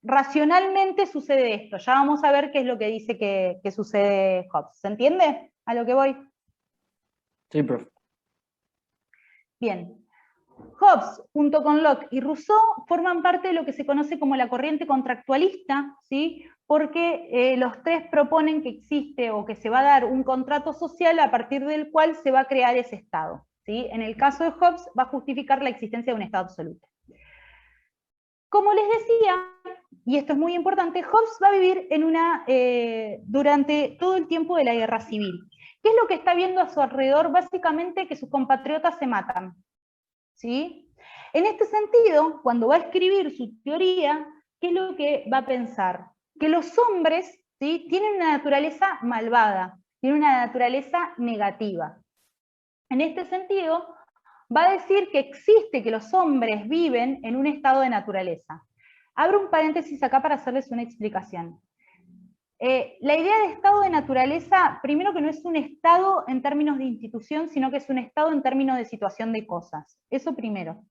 racionalmente sucede esto. Ya vamos a ver qué es lo que dice que sucede Hobbes. ¿Se entiende a lo que voy? Sí, profe. Bien. Hobbes, junto con Locke y Rousseau, forman parte de lo que se conoce como la corriente contractualista, ¿sí?, porque los tres proponen que existe o que se va a dar un contrato social a partir del cual se va a crear ese Estado, ¿sí? En el caso de Hobbes va a justificar la existencia de un Estado absoluto. Como les decía, y esto es muy importante, Hobbes va a vivir durante todo el tiempo de la Guerra Civil. ¿qué es lo que está viendo a su alrededor? Básicamente que sus compatriotas se matan, ¿sí? En este sentido, cuando va a escribir su teoría, ¿qué es lo que va a pensar? Que los hombres, ¿sí?, tienen una naturaleza malvada, tienen una naturaleza negativa. En este sentido, va a decir que existe, que los hombres viven en un estado de naturaleza. Abro un paréntesis acá para hacerles una explicación. La idea de estado de naturaleza, primero que no es un estado en términos de institución, sino que es un estado en términos de situación de cosas. Eso primero.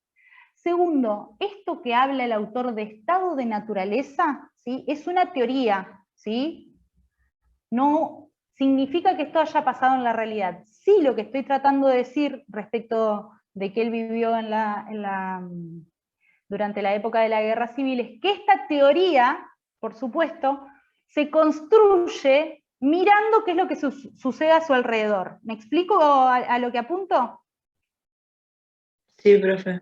Segundo, esto que habla el autor de estado de naturaleza, ¿sí?, es una teoría, ¿sí? No significa que esto haya pasado en la realidad. Sí, lo que estoy tratando de decir respecto de que él vivió durante la época de la Guerra Civil es que esta teoría, por supuesto, se construye mirando qué es lo que sucede a su alrededor. ¿Me explico a lo que apunto? Sí, profe.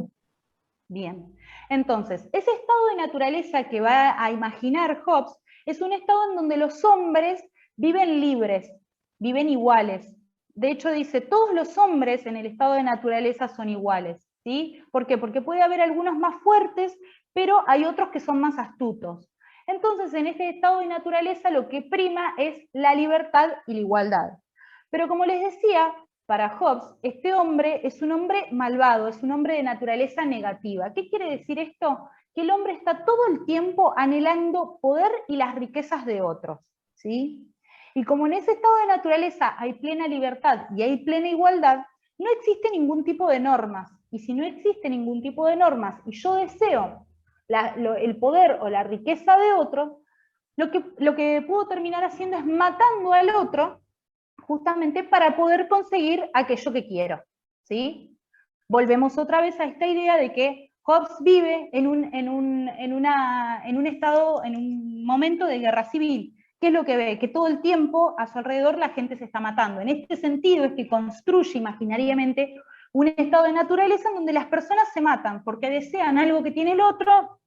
Bien. Entonces, ese estado de naturaleza que va a imaginar Hobbes es un estado en donde los hombres viven libres, viven iguales. De hecho dice, todos los hombres en el estado de naturaleza son iguales, ¿sí? ¿Por qué? Porque puede haber algunos más fuertes, pero hay otros que son más astutos. Entonces, en este estado de naturaleza lo que prima es la libertad y la igualdad. Pero como les decía, para Hobbes, este hombre es un hombre malvado, es un hombre de naturaleza negativa. ¿Qué quiere decir esto? Que el hombre está todo el tiempo anhelando poder y las riquezas de otros, ¿sí? Y como en ese estado de naturaleza hay plena libertad y hay plena igualdad, no existe ningún tipo de normas. Y si no existe ningún tipo de normas y yo deseo el poder o la riqueza de otro, lo que puedo terminar haciendo es matando al otro justamente para poder conseguir aquello que quiero, ¿sí? Volvemos otra vez a esta idea de que Hobbes vive en un estado, en un momento de guerra civil. ¿Qué es lo que ve? Que todo el tiempo a su alrededor la gente se está matando. En este sentido es que construye imaginariamente un estado de naturaleza en donde las personas se matan porque desean algo que tiene el otro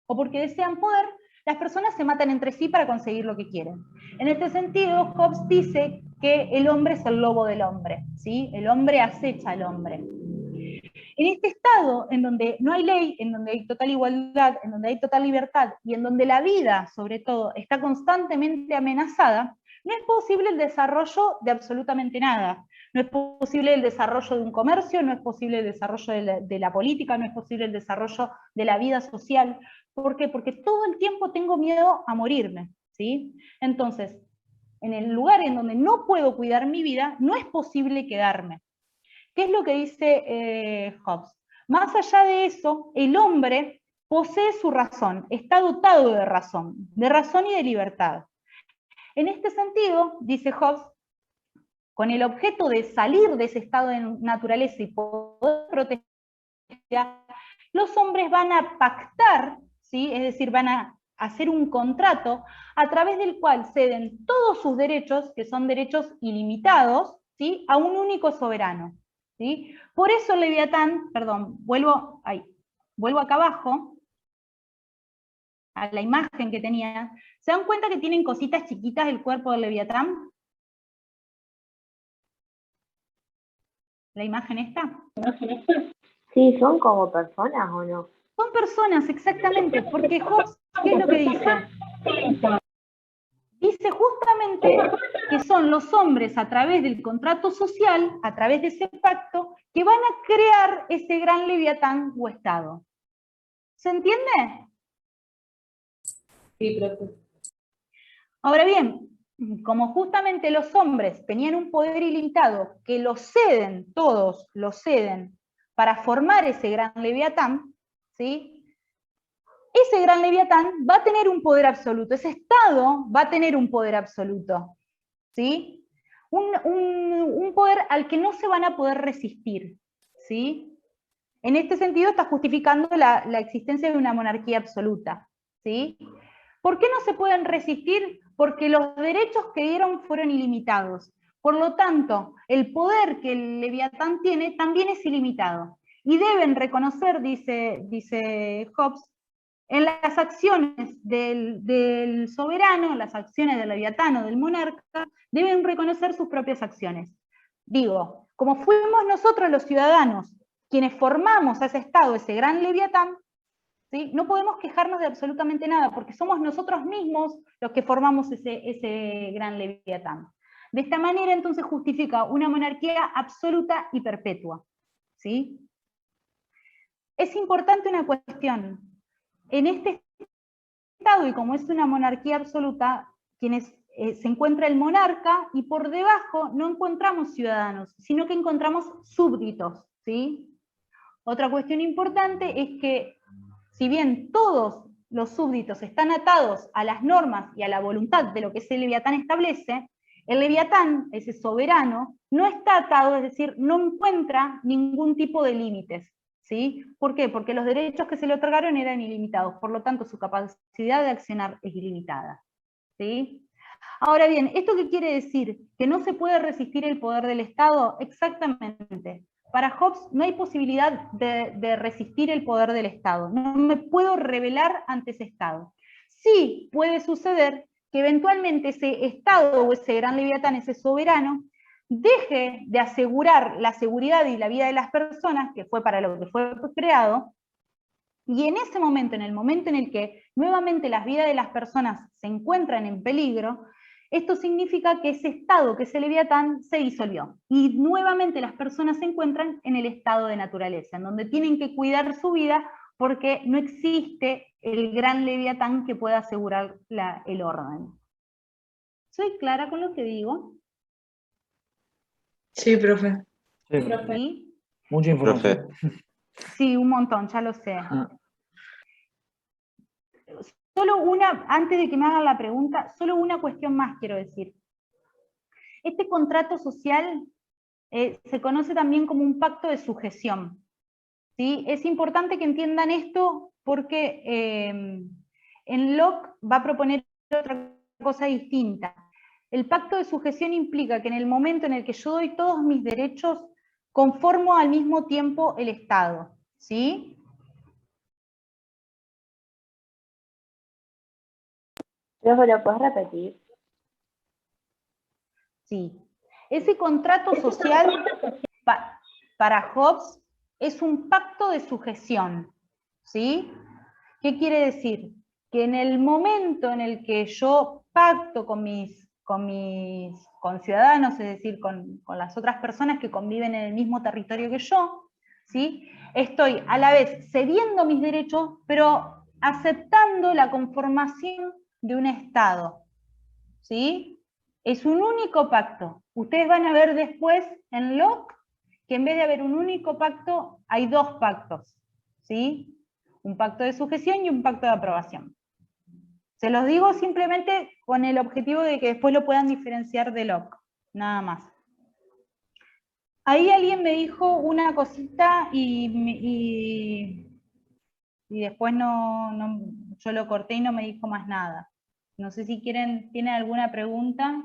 o porque desean poder. Las personas se matan entre sí para conseguir lo que quieren. En este sentido, Hobbes dice que el hombre es el lobo del hombre, ¿sí? El hombre acecha al hombre. En este estado, en donde no hay ley, en donde hay total igualdad, en donde hay total libertad, y en donde la vida, sobre todo, está constantemente amenazada, no es posible el desarrollo de absolutamente nada. No es posible el desarrollo de un comercio, no es posible el desarrollo de la política, no es posible el desarrollo de la vida social. ¿Por qué? Porque todo el tiempo tengo miedo a morirme, ¿sí? Entonces, en el lugar en donde no puedo cuidar mi vida, no es posible quedarme. ¿Qué es lo que dice Hobbes? Más allá de eso, el hombre posee su razón, está dotado de razón y de libertad. En este sentido, dice Hobbes, con el objeto de salir de ese estado de naturaleza y poder proteger, los hombres van a pactar, ¿sí? Es decir, van a hacer un contrato a través del cual ceden todos sus derechos, que son derechos ilimitados, ¿sí?, a un único soberano, ¿sí? Por eso el Leviatán, perdón, vuelvo acá abajo, a la imagen que tenía. ¿Se dan cuenta que tienen cositas chiquitas el cuerpo del Leviatán? ¿La imagen esta? Sí, ¿son como personas o no? Son personas, exactamente, porque Hobbes, ¿qué es lo que dice? Dice justamente que son los hombres a través del contrato social, a través de ese pacto, que van a crear ese gran Leviatán o Estado. ¿Se entiende? Sí, profe. Ahora bien, como justamente los hombres tenían un poder ilimitado, que lo ceden, todos lo ceden, para formar ese gran Leviatán, ¿sí?, ese gran Leviatán va a tener un poder absoluto, ese Estado va a tener un poder absoluto, ¿sí? Un poder al que no se van a poder resistir, ¿sí? En este sentido está justificando la existencia de una monarquía absoluta, ¿sí? ¿Por qué no se pueden resistir? Porque los derechos que dieron fueron ilimitados. Por lo tanto, el poder que el Leviatán tiene también es ilimitado. Y deben reconocer, dice Hobbes, en las acciones del soberano, las acciones del leviatán o del monarca, deben reconocer sus propias acciones. Digo, como fuimos nosotros los ciudadanos quienes formamos a ese Estado, ese gran leviatán, ¿sí? No podemos quejarnos de absolutamente nada, porque somos nosotros mismos los que formamos ese gran leviatán. De esta manera, entonces, justifica una monarquía absoluta y perpetua, ¿sí? Es importante una cuestión. En este Estado, y como es una monarquía absoluta, se encuentra el monarca, y por debajo no encontramos ciudadanos, sino que encontramos súbditos, ¿sí? Otra cuestión importante es que, si bien todos los súbditos están atados a las normas y a la voluntad de lo que ese leviatán establece, el leviatán, ese soberano, no está atado, es decir, no encuentra ningún tipo de límites, ¿sí? ¿Por qué? Porque los derechos que se le otorgaron eran ilimitados, por lo tanto su capacidad de accionar es ilimitada, ¿sí? Ahora bien, ¿esto qué quiere decir? ¿Que no se puede resistir el poder del Estado? Exactamente. Para Hobbes no hay posibilidad de resistir el poder del Estado. No me puedo rebelar ante ese Estado. Sí puede suceder que eventualmente ese Estado o ese gran leviatán, ese soberano, deje de asegurar la seguridad y la vida de las personas, que fue para lo que fue creado, y en ese momento, en el momento en el que nuevamente las vidas de las personas se encuentran en peligro, esto significa que ese Estado, que ese leviatán, se disolvió. Y nuevamente las personas se encuentran en el estado de naturaleza, en donde tienen que cuidar su vida porque no existe el gran leviatán que pueda asegurar el orden. ¿Soy clara con lo que digo? Sí, profe. Sí, ¿Sí? mucha información. Sí, un montón, ya lo sé. Solo una, antes de que me hagan la pregunta, solo una cuestión más quiero decir. Este contrato social se conoce también como un pacto de sujeción, ¿sí? Es importante que entiendan esto porque en Locke va a proponer otra cosa distinta. El pacto de sujeción implica que en el momento en el que yo doy todos mis derechos, conformo al mismo tiempo el Estado, ¿sí? Luego, ¿lo puedes repetir? Sí. Ese contrato social para Hobbes es un pacto de sujeción, ¿sí? ¿Qué quiere decir? Que en el momento en el que yo pacto con ciudadanos, es decir, con las otras personas que conviven en el mismo territorio que yo, ¿sí? Estoy a la vez cediendo mis derechos, pero aceptando la conformación de un Estado, ¿sí? Es un único pacto. Ustedes van a ver después en Locke que en vez de haber un único pacto, hay dos pactos, ¿sí? Un pacto de sujeción y un pacto de aprobación. Se los digo simplemente con el objetivo de que después lo puedan diferenciar de Locke, nada más. Ahí alguien me dijo una cosita y después yo lo corté y no me dijo más nada. No sé si tienen alguna pregunta.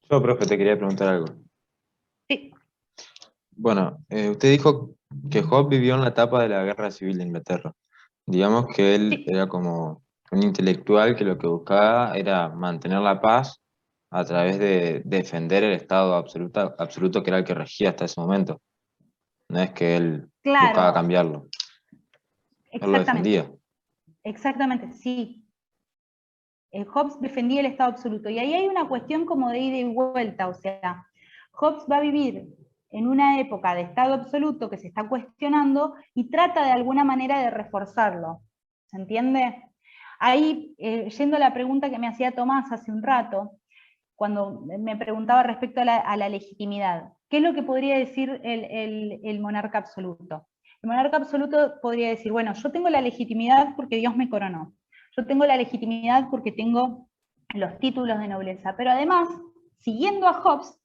Yo, profe, te quería preguntar algo. Sí. Bueno, usted dijo que Hobbes vivió en la etapa de la Guerra Civil de Inglaterra. Digamos que él era como un intelectual que lo que buscaba era mantener la paz a través de defender el Estado absoluto que era el que regía hasta ese momento. No es que él buscaba cambiarlo. Él lo defendía. Exactamente, sí. Hobbes defendía el Estado absoluto. Y ahí hay una cuestión como de ida y vuelta, o sea, Hobbes va a vivir en una época de Estado absoluto que se está cuestionando y trata de alguna manera de reforzarlo. ¿Se entiende? Ahí, yendo a la pregunta que me hacía Tomás hace un rato, cuando me preguntaba respecto a la legitimidad, ¿qué es lo que podría decir el monarca absoluto? El monarca absoluto podría decir, bueno, yo tengo la legitimidad porque Dios me coronó. Yo tengo la legitimidad porque tengo los títulos de nobleza. Pero además, siguiendo a Hobbes,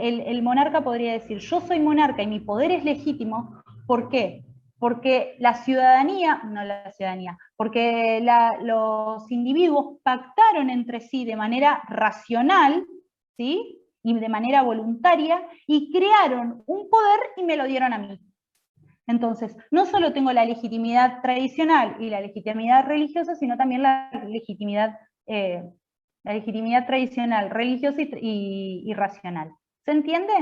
el monarca podría decir, yo soy monarca y mi poder es legítimo. ¿Por qué? Porque porque los individuos pactaron entre sí de manera racional, ¿sí? Y de manera voluntaria, y crearon un poder y me lo dieron a mí. Entonces, no solo tengo la legitimidad tradicional y la legitimidad religiosa, sino también la legitimidad tradicional, religiosa y racional. ¿Se entiende?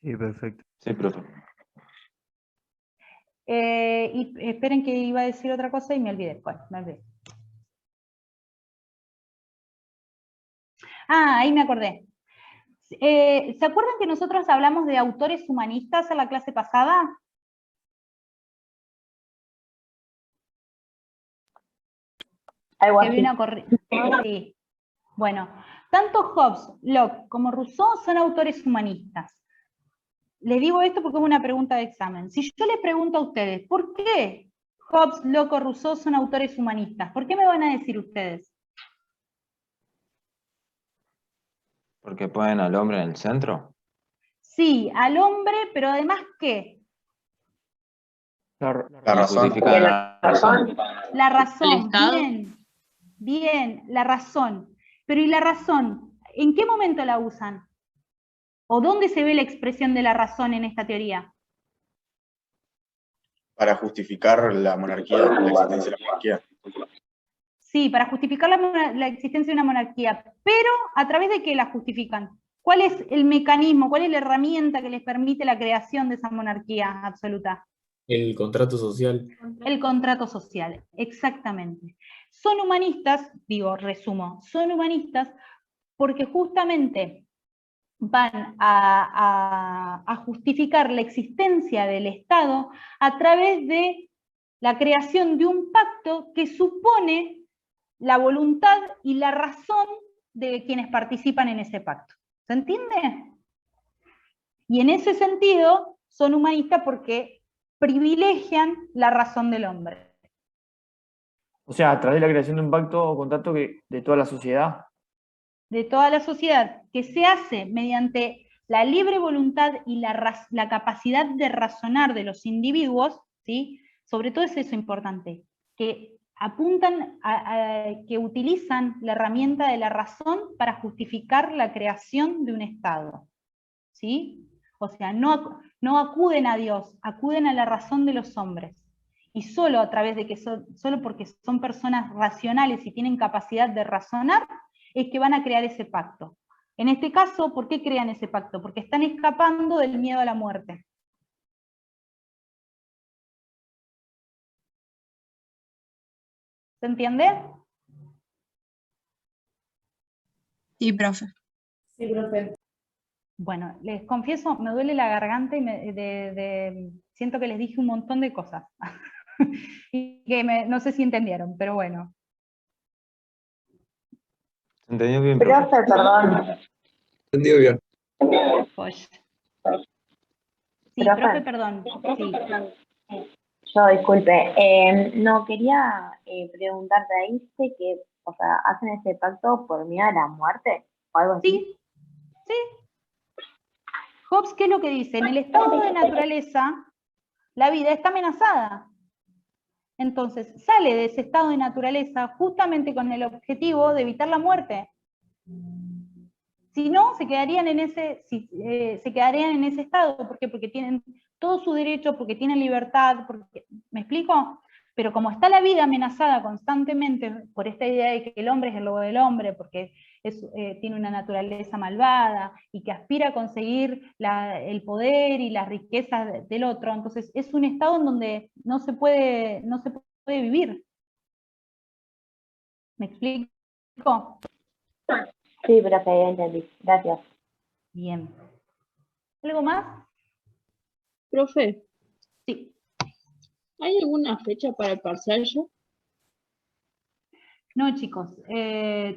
Sí, perfecto. Sí, profe. Y esperen que iba a decir otra cosa y me olvidé. Bueno, me olvidé. Ah, ahí me acordé. ¿Se acuerdan que nosotros hablamos de autores humanistas en la clase pasada? Algo Que así. vino a correr. Sí. Bueno, tanto Hobbes, Locke como Rousseau son autores humanistas. Les digo esto porque es una pregunta de examen. Si yo les pregunto a ustedes, ¿por qué Hobbes, Locke o Rousseau son autores humanistas? ¿Por qué me van a decir ustedes? Porque ponen al hombre en el centro. Sí, al hombre, pero además, ¿qué? La razón. Justifican la razón. La razón, ¿El Estado? bien, bien, la razón. Pero ¿y la razón? ¿En qué momento la usan? ¿O dónde se ve la expresión de la razón en esta teoría? Para justificar la monarquía, la existencia de la monarquía. Sí, para justificar la existencia de una monarquía, pero ¿a través de qué la justifican? ¿Cuál es el mecanismo, cuál es la herramienta que les permite la creación de esa monarquía absoluta? El contrato social. El contrato social, exactamente. Son humanistas, digo, resumo, son humanistas porque justamente van a justificar la existencia del Estado a través de la creación de un pacto que supone la voluntad y la razón de quienes participan en ese pacto. ¿Se entiende? Y en ese sentido son humanistas porque privilegian la razón del hombre. O sea, a través de la creación de un pacto o contrato de toda la sociedad. De toda la sociedad, que se hace mediante la libre voluntad y la capacidad de razonar de los individuos, ¿sí? Sobre todo es eso importante, que apuntan que utilizan la herramienta de la razón para justificar la creación de un Estado, ¿sí? O sea, no acuden a Dios, acuden a la razón de los hombres. Y solo a través de que solo porque son personas racionales y tienen capacidad de razonar, es que van a crear ese pacto. En este caso, ¿por qué crean ese pacto? Porque están escapando del miedo a la muerte. ¿Se entiende? Sí, profe. Sí, profe. Bueno, les confieso, me duele la garganta y siento que les dije un montón de cosas. Y que no sé si entendieron, pero bueno. ¿Se entendió bien, Profe, profe? perdón. Entendido bien. Pues. Sí, Profe. profe, perdón. Sí. Yo, disculpe. No, quería preguntarte, ahí dice que, o sea, hacen ese pacto por miedo a la muerte o algo así. Sí, sí. Hobbes, ¿qué es lo que dice? En el estado de naturaleza, la vida está amenazada. Entonces, sale de ese estado de naturaleza justamente con el objetivo de evitar la muerte. Si no, se quedarían en ese estado. ¿Por qué? Porque tienen todos sus derechos, porque tienen libertad, ¿me explico? Pero como está la vida amenazada constantemente por esta idea de que el hombre es el lobo del hombre, porque tiene una naturaleza malvada, y que aspira a conseguir el poder y las riquezas del otro, entonces es un estado en donde no se puede vivir. ¿Me explico? Sí, profe, ya entendí. Gracias. Bien. ¿Algo más? Profe, Sí. ¿hay alguna fecha para el parcial ya? No, chicos,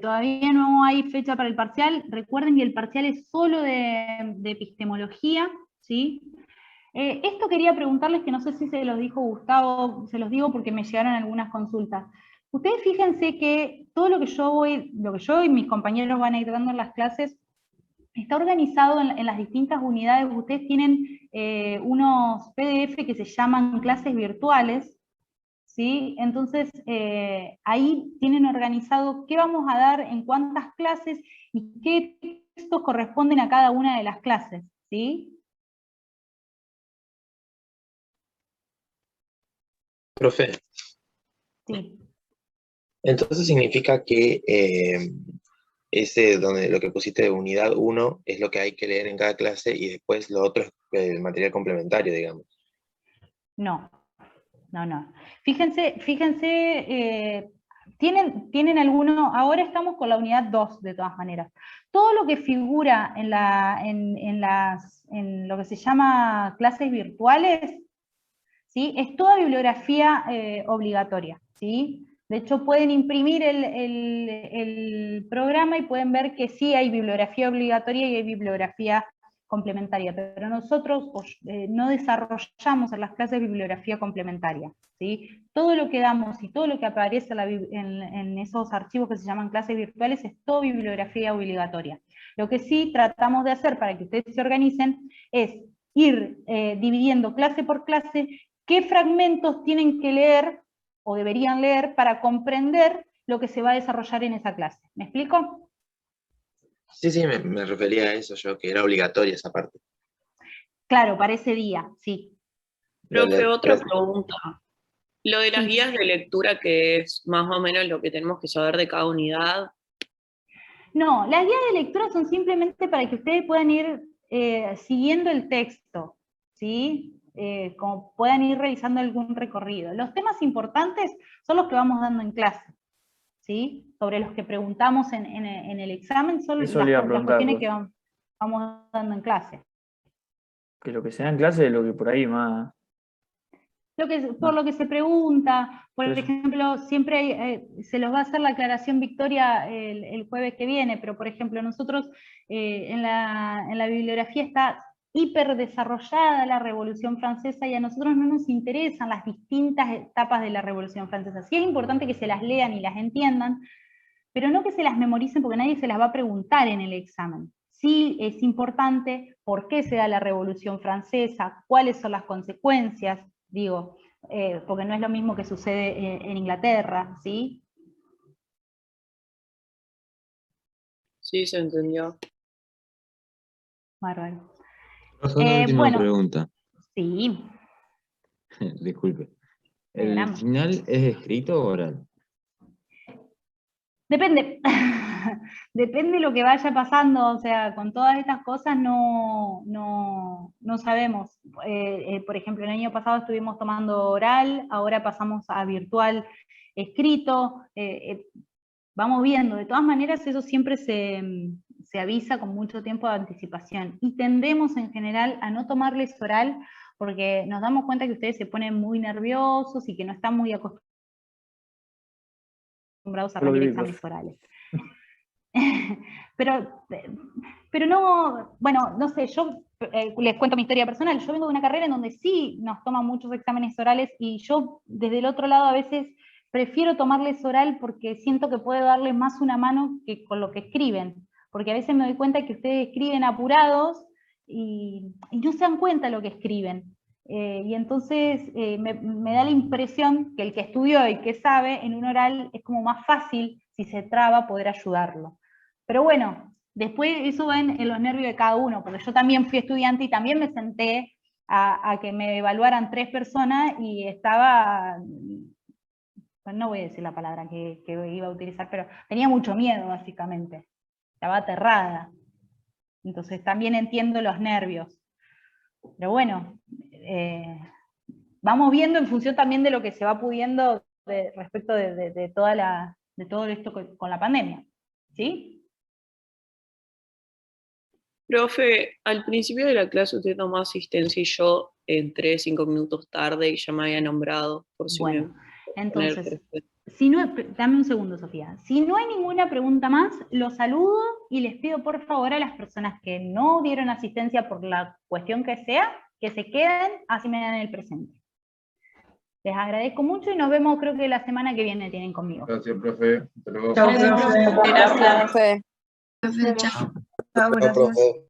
todavía no hay fecha para el parcial. Recuerden que el parcial es solo de epistemología, ¿sí? Esto quería preguntarles, que no sé si se los dijo Gustavo, se los digo porque me llegaron algunas consultas. Ustedes fíjense que todo lo que yo y mis compañeros van a ir dando en las clases, está organizado en las distintas unidades. Ustedes tienen unos PDF que se llaman clases virtuales, ¿sí? Entonces, ahí tienen organizado qué vamos a dar en cuántas clases y qué textos corresponden a cada una de las clases, ¿sí? Profe, Sí. entonces significa que ese donde lo que pusiste de unidad 1 es lo que hay que leer en cada clase y después lo otro es material complementario, digamos. No. Fíjense, tienen algunos, ahora estamos con la unidad 2 de todas maneras. Todo lo que figura en lo que se llama clases virtuales, ¿sí? Es toda bibliografía obligatoria, ¿sí? De hecho, pueden imprimir el programa y pueden ver que sí hay bibliografía obligatoria y hay bibliografía complementaria, pero nosotros no desarrollamos en las clases bibliografía complementaria, ¿sí? Todo lo que damos y todo lo que aparece en esos archivos que se llaman clases virtuales es todo bibliografía obligatoria. Lo que sí tratamos de hacer para que ustedes se organicen es ir dividiendo clase por clase qué fragmentos tienen que leer o deberían leer para comprender lo que se va a desarrollar en esa clase. ¿Me explico? Sí, me refería a eso yo, que era obligatoria esa parte. Claro, para ese día, sí. Profe, otra pregunta. Lo de las guías de lectura, que es más o menos lo que tenemos que saber de cada unidad. No, las guías de lectura son simplemente para que ustedes puedan ir siguiendo el texto, ¿sí? Como puedan ir realizando algún recorrido. Los temas importantes son los que vamos dando en clase, ¿sí? Sobre los que preguntamos en el examen son las cuestiones que vamos dando en clase. Que lo que se da en clase es lo que por ahí más... Por lo que se pregunta, por ejemplo, siempre se los va a hacer la aclaración Victoria el jueves que viene, pero por ejemplo nosotros en la bibliografía está hiper desarrollada la Revolución Francesa y a nosotros no nos interesan las distintas etapas de la Revolución Francesa. Sí es importante que se las lean y las entiendan, pero no que se las memoricen porque nadie se las va a preguntar en el examen. Sí es importante por qué se da la Revolución Francesa, cuáles son las consecuencias, digo, porque no es lo mismo que sucede en Inglaterra, ¿sí? Sí, se entendió. Bárbaro. Una última pregunta. Sí. Disculpe. ¿El final es escrito o oral? Depende. Depende de lo que vaya pasando, o sea, con todas estas cosas no sabemos. Por ejemplo, el año pasado estuvimos tomando oral, ahora pasamos a virtual escrito. Vamos viendo, de todas maneras eso siempre se avisa con mucho tiempo de anticipación. Y tendemos en general a no tomarles oral porque nos damos cuenta que ustedes se ponen muy nerviosos y que no están muy acostumbrados a rendir exámenes orales. Pero no, bueno, no sé, yo les cuento mi historia personal. Yo vengo de una carrera en donde sí nos toman muchos exámenes orales y yo desde el otro lado a veces prefiero tomarles oral porque siento que puedo darles más una mano que con lo que escriben, porque a veces me doy cuenta que ustedes escriben apurados y no se dan cuenta de lo que escriben. Y entonces me da la impresión que el que estudió y que sabe en un oral es como más fácil, si se traba, poder ayudarlo. Pero bueno, después eso va en los nervios de cada uno, porque yo también fui estudiante y también me senté a que me evaluaran 3 personas y estaba, no voy a decir la palabra que iba a utilizar, pero tenía mucho miedo básicamente, estaba aterrada. Entonces también entiendo los nervios. Pero bueno, vamos viendo en función también de lo que se va pudiendo respecto de todo esto con la pandemia. ¿Sí? Profe, al principio de la clase usted tomó asistencia y yo entré 5 minutos tarde y ya me había nombrado. Por si bueno, entonces, si no, dame un segundo, Sofía. Si no hay ninguna pregunta más, los saludo y les pido por favor a las personas que no dieron asistencia por la cuestión que sea, que se queden, así me dan el presente. Les agradezco mucho y nos vemos, creo que la semana que viene tienen conmigo. Gracias, profe. Hasta luego. Gracias, profe. Chao, profe. Chao, profe.